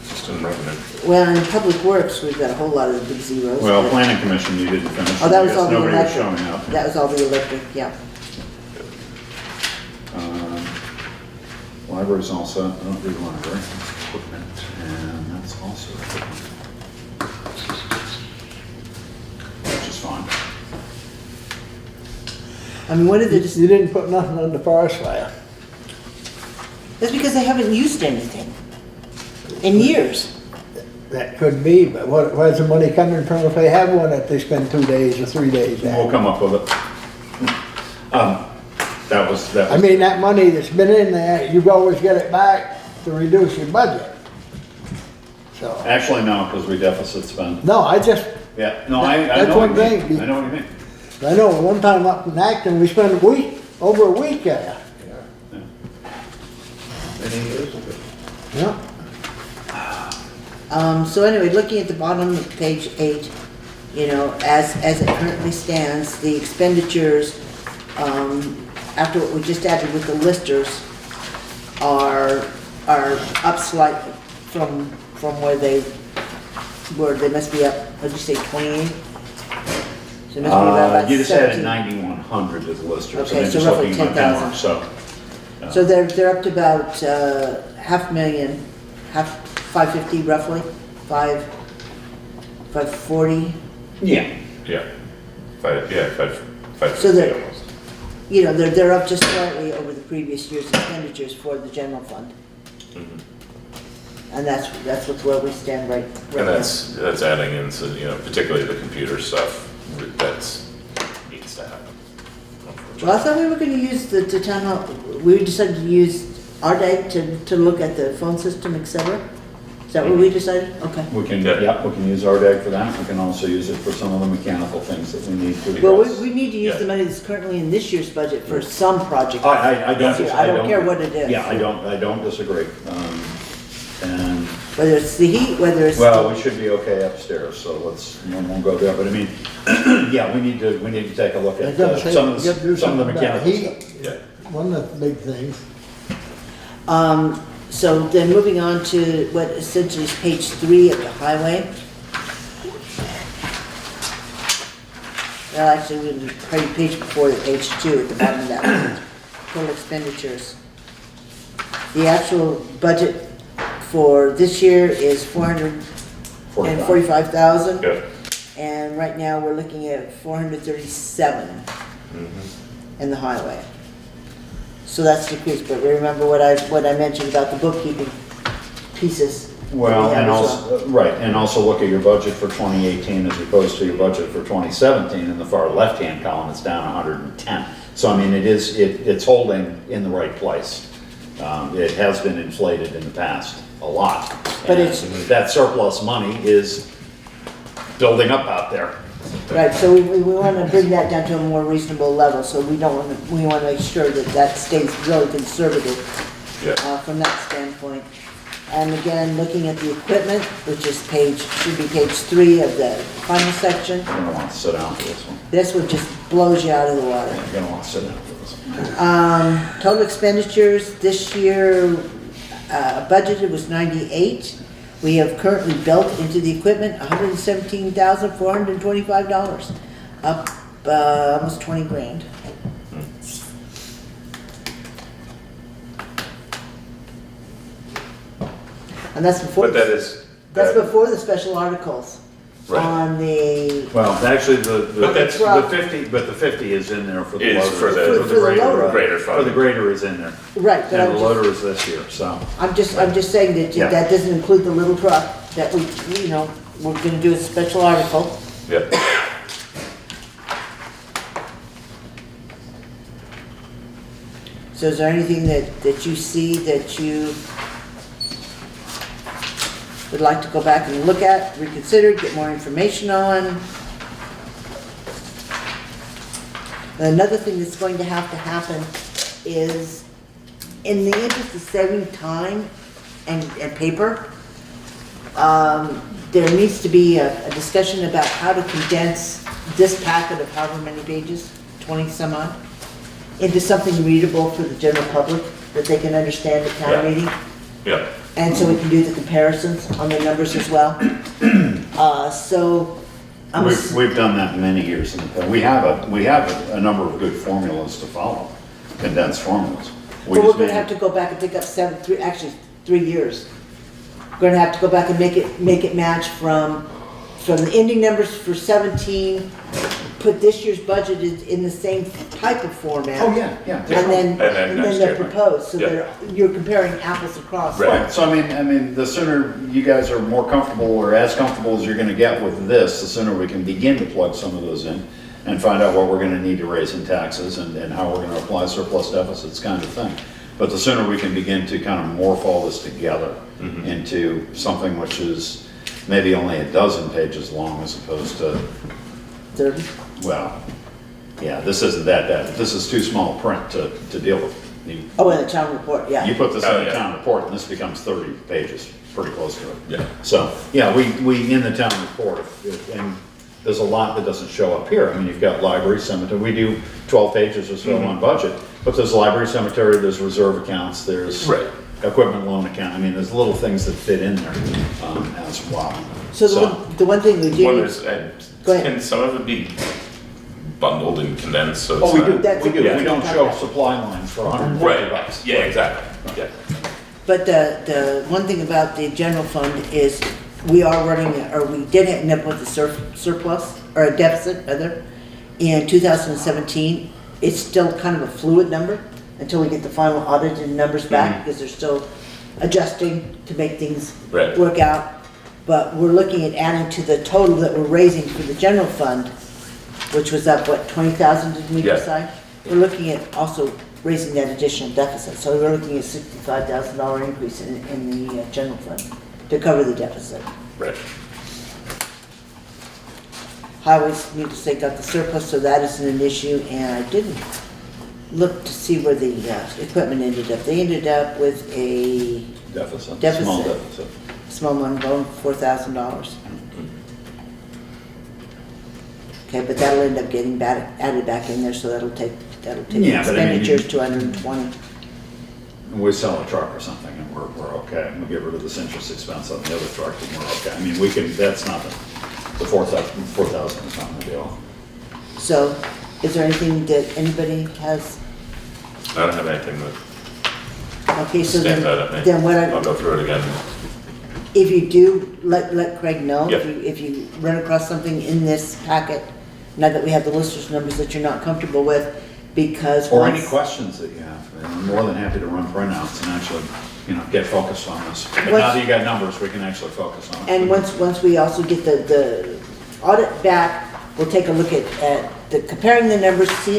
Just in revenue. Well, in Public Works, we've got a whole lot of big zeros. well, but- planning commission, you didn't finish. Oh, that was because all the nobody was electric. showing up. That was all the electric, yeah. Library's also, I don't do library, equipment, and that's also equipment. Which is fine. I mean, what are the, You didn't put nothing on the forest fire. that's because they haven't used anything in years. That could be, but where's the money coming from if they have one that they spend 2 days or 3 days We'll at? come up with it. That was. I mean, that money that's been in there, you've always get it back to reduce your budget. So, Actually, no, because we deficit spend. no, I just, Yeah, no, I That's know what one you mean. thing. I know what you mean. I know one time up in Acton, we spent over a week there. Many years ago. Yeah. So anyway, looking at the bottom of page 8, you know, as it currently stands, the expenditures, after what we just added with the listers, are up slightly from where they were. They must be up, what'd you say, 28? So it must be about You just added 17. 9,100 to the listers. Okay, and so then just roughly looking at my 10,000. penmark, So. So they're up to about $500,000, 550 roughly, 540. Yeah. Five So fifty that- almost. You know, they're up just slightly over the previous year's expenditures for the general fund. And that's where we stand right And now. that's adding in, so, you know, particularly the computer stuff, that's, needs to happen. Well, I thought we were gonna use the town hall, we decided to use RDAG to look at the phone system, et cetera? Is that what we decided? Okay. We can, Yeah. yeah, we can use RDAG for that. We can also use it for some of the mechanical things that we need to address. Well, we need to use Yeah. the money that's currently in this year's budget for some project. I don't. I don't care what it is. Yeah, I don't disagree. And, Whether it's the heat, whether it's. well, we should be okay upstairs, so we won't go there, but I mean, yeah, we need to take a look I at gotta say, some you of gotta do the something about mechanical heat. stuff. One of the big things. So then moving on to what essentially is page 3 of the highway. Well, actually, we're page before the page 2 at the bottom of that one. Total expenditures. The actual budget for this year is $445,000. Yeah. And right now, we're looking at 437 in the highway. So that's decreased, but remember what I mentioned about the bookkeeping pieces. that we Well, have and as also, right, and also look at your budget for 2018 as opposed to your budget for 2017. In the far left-hand column, it's down 110. So I mean, it's holding in the right place. It has been inflated in the past a lot. But And it's- that surplus money is building up out there. Right, so we want to bring that down to a more reasonable level, so we want to make sure that stays really conservative Yeah. from that standpoint. And again, looking at the equipment, which is should be page 3 of the final section, You're gonna want to sit down for this one. this one just blows you out of the water. You're gonna want to sit down for this one. Total expenditures this year, budgeted was 98. We have currently built into the equipment $117,425, up almost 20 grand. And that's before, But that is. that's before the special articles Right. on the, Well, actually, But that's- the 50 is in there for the Is loader. for the- For the loader. Greater For the fund. grader is in there. right, but And the loader is this year, so. I'm just saying that Yeah. that doesn't include the little truck that we're gonna do a special article. Yep. So is there anything that you see that you would like to go back and look at, reconsider, get more information on? Another thing that's going to happen is, in the interest of saving time and paper, there needs to be a discussion about how to condense this packet of however many pages, 20 some odd, into something readable for the general public that they can understand at town Yeah. meeting. Yep. And so we can do the comparisons on the numbers as well. So, I'm, We've done that many years in the past. We have a number of good formulas to follow, condensed formulas. but we're gonna have to go back and pick up 3 years. We're gonna have to go back and make it match from the ending numbers for 17, put this year's budget in the same type of format. Oh, yeah. And then next they're year. proposed, so Yeah. you're comparing apples across. Right. Right, so I mean, the sooner you guys are more comfortable or as comfortable as you're gonna get with this, the sooner we can begin to plug some of those in and find out what we're gonna need to raise in taxes and how we're gonna apply surplus deficits kind of thing. But the sooner we can begin to kind of morph all this together into something which is maybe only a dozen pages long as opposed to, 30. well, yeah, this isn't that bad. This is too small print to deal with. Oh, and the town report, yeah. You put this Oh, in the yeah. town report, and this becomes 30 pages, pretty close to it. Yeah. So, yeah, we in the town report, and there's a lot that doesn't show up here. I mean, you've got library, cemetery, we do 12 pages or so on budget, but there's library, cemetery, there's reserve accounts, there's Right. equipment loan account. I mean, there's little things that fit in there as well. So the one thing we do. Wonders, Go ahead. can some of it be bundled and condensed so it's Oh, we not- do, That's we do. a- We don't show supply lines for 140 Right, bucks. yeah, exactly, yeah. But the one thing about the general fund is we are running, or we did end up with a surplus, or a deficit, rather, in 2017. It's still kind of a fluid number until we get the final audited numbers back, because they're still adjusting to make things Right. work out. But we're looking at adding to the total that we're raising for the general fund, which was up, what, 20,000 did we Yeah. decide? We're looking at also raising that additional deficit, so we're looking at $65,000 increase in the general fund to cover the deficit. Right. Highways need to take out the surplus, so that isn't an issue, and I didn't look to see where the equipment ended up. They ended up with a Deficit, small Deficit. deficit. small one, loan, $4,000. Okay, but that'll end up getting added back in there, so that'll take Yeah, but I mean, expenditures to 120. We sell a truck or something and we're okay. We get rid of this interest expense on the other truck and we're okay. I mean, we can, that's nothing. The 4,000 is not a deal. So, is there anything that anybody has? I don't have anything that Okay, so stands out at me. then what I'll go through it again. if you do, let Craig know. Yep. If you run across something in this packet, now that we have the listers numbers that you're not comfortable with, because Or any once- questions that you have. I'm more than happy to run printouts and actually, get focused on this. But now What's- that you got numbers, we can actually focus on it. And once we also get the audit back, we'll take a look at the comparing the numbers, see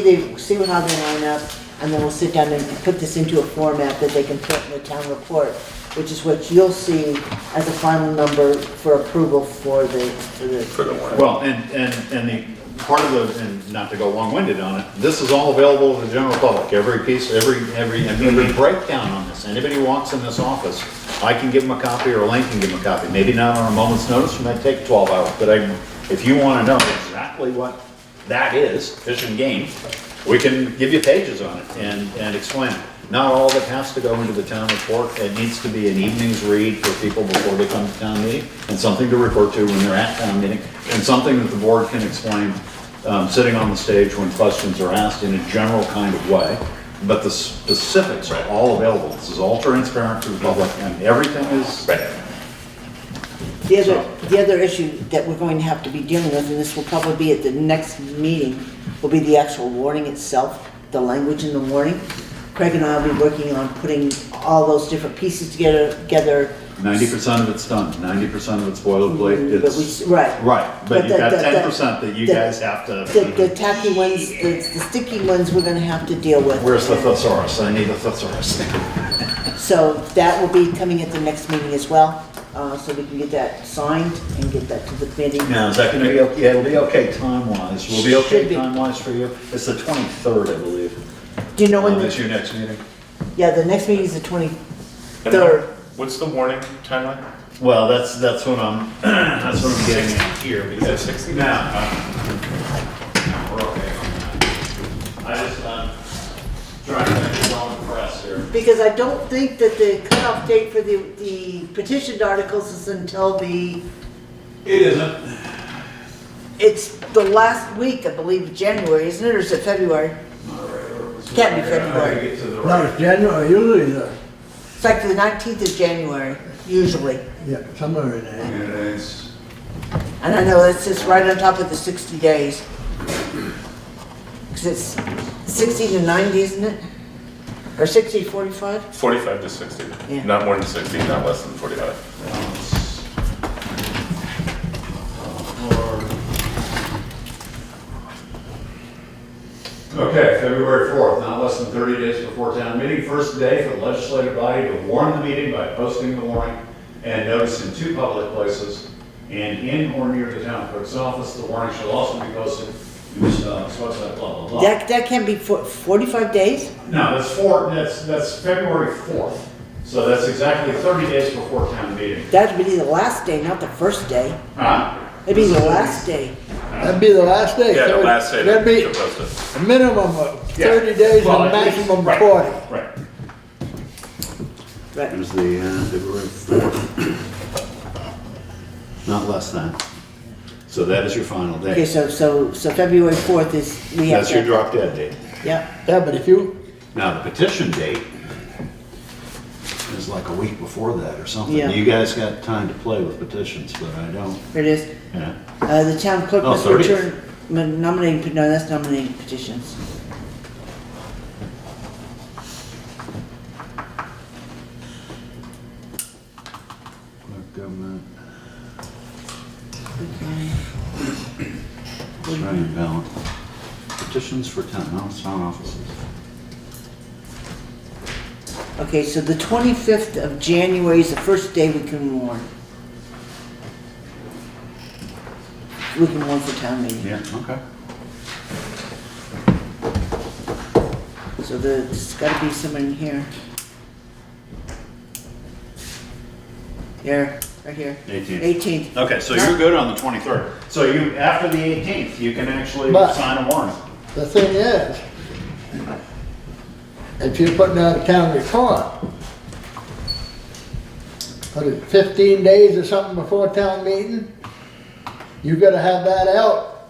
how they line up, and then we'll sit down and put this into a format that they can put in the town report, which is what you'll see as a final number for approval for the. For the warrant. Well, and the part of the, and not to go long-winded on it, this is all available to the general public. Every piece, every breakdown on this. Anybody who walks in this office, I can give them a copy or Elaine can give them a copy. Maybe not on a moment's notice, it might take 12 hours, but if you want to know exactly what that is, Fish and Game, we can give you pages on it and explain it. Not all of it has to go into the town report. It needs to be an evening's read for people before they come to town meeting, and something to refer to when they're at town meeting, and something that the board can explain sitting on the stage when questions are asked in a general kind of way. But the specifics are all available. This is all transparent to the public, and everything is. Right. The other issue that we're going to have to be dealing with, and this will probably be at the next meeting, will be the actual warning itself, the language in the warning. Craig and I will be working on putting all those different pieces together 90% of it's done, 90% of it's boilerplate, But it's, right. right, But but you've got the- 10% that you the- guys have to. The tacky ones, the sticky ones we're gonna have to deal with. Where's the thesaurus? I need a thesaurus. So that will be coming at the next meeting as well, so we can get that signed and get that to the committee. Now, is that gonna be okay? It'll be okay time-wise. Will it be Should okay be. time-wise for you? It's the 23rd, I believe. Do you know when That's the, your next meeting? yeah, the next meeting is the And 23rd. what's the warning timeline? Well, that's what I'm, that's what I'm getting at here, Is it because 60? now, we're okay on that. I just, trying to make it well impressed here. Because I don't think that the cutoff date for the petitioned articles is until It isn't. it's the last week, I believe, of January, isn't it, or is it February? Can't be February. Get to the No, right. it's January, usually It's like the 19th of January, usually. yeah, somewhere in there. It is. And I know it's just right on top of the 60 days. Because it's 60 to 90, isn't it? Or 60 to 45? 45 to 60. Yeah. Not more than 60, not less than 45. Okay, February 4th, not less than 30 days before town meeting, first day for the legislative body to warn the meeting by posting the warning and notice in 2 public places and in or near the town clerk's office. The warning shall also be posted, what's that, blah, blah, blah. That can be 45 days? No, that's February 4th. So that's exactly 30 days before town meeting. That would be the last day, not the first day. Huh? It'd be the last day. That'd be the last day. Yeah, so the last day That'd to be post it. a minimum of Yeah. 30 days Well, and at least- maximum right, 40. Right. Right. There's the February 4th. Not less than. So that is your final Okay, day. so February 4th is, we have That's your to, drop dead date. yeah. Yeah, but if you, Now, the petition date is like a week before that or something. Yeah. You guys got time to play with petitions, but I don't. Here it is. Yeah. The town clerk Oh, must 30th. return, nominating, no, that's nominating petitions. Clerk government, Okay. Australian ballot. Petitions for town, no, it's town offices. Okay, so the 25th of January is the first day we can warn. We can warn for town meeting. Yeah, okay. So there's gotta be someone in here. Here, right here. 18th. 18th. Okay, so you're good on the 23rd. So you, after the 18th, you can actually But- sign a warrant. the thing is, if you're putting out a town report, what is it, 15 days or something before town meeting, you gotta have that out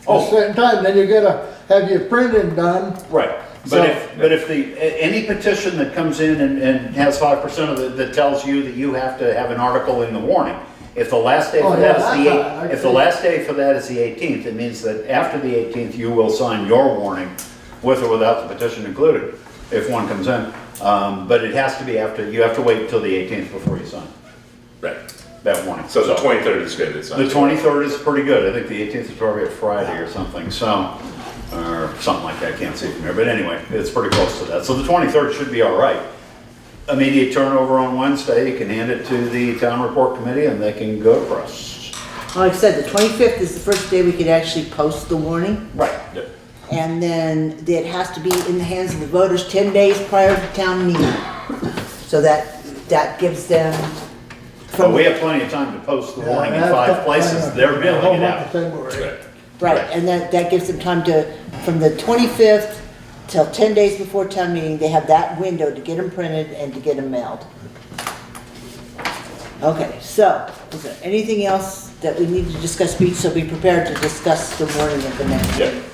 at Oh. a certain time, then you gotta have your printing done. Right, So- but if any petition that comes in and has 5% of it, that tells you that you have to have an article in the warning, if the last day Oh, for yeah, that is that's the, fine. I if the see. last day for that is the 18th, it means that after the 18th, you will sign your warning with or without the petition included, if one comes in. But it has to be after, you have to wait until the 18th before you sign Right. that warning. So the 23rd is good, it's not. The 23rd is pretty good. I think the 18th is probably a Friday or something, so, or something like that, I can't see from here, but anyway, it's pretty close to that. So the 23rd should be all right. Immediate turnover on Wednesday, you can hand it to the town report committee and they can go across. Like I said, the 25th is the first day we could actually post the warning. Right. Yep. And then it has to be in the hands of the voters 10 days prior to town meeting. So that gives them But we have plenty of time to post the warning in Yeah, 5 places. They're a whole mailing it bunch out. of February. Right. Right, and that gives them time to, from the 25th till 10 days before town meeting, they have that window to get them printed and to get them mailed. Okay, so, is there anything else that we need to discuss, Pete, so be prepared to discuss the warning at the next Yep. meeting?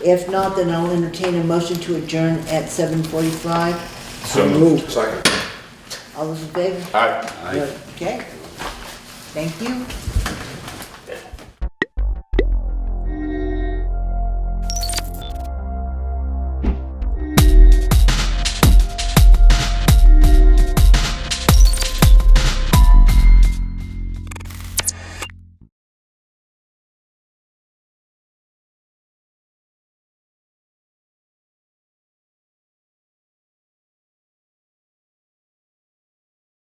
If not, then I'll entertain a motion to adjourn at 7:45. So moved. Second. All those in favor? Aye. Okay. Thank you.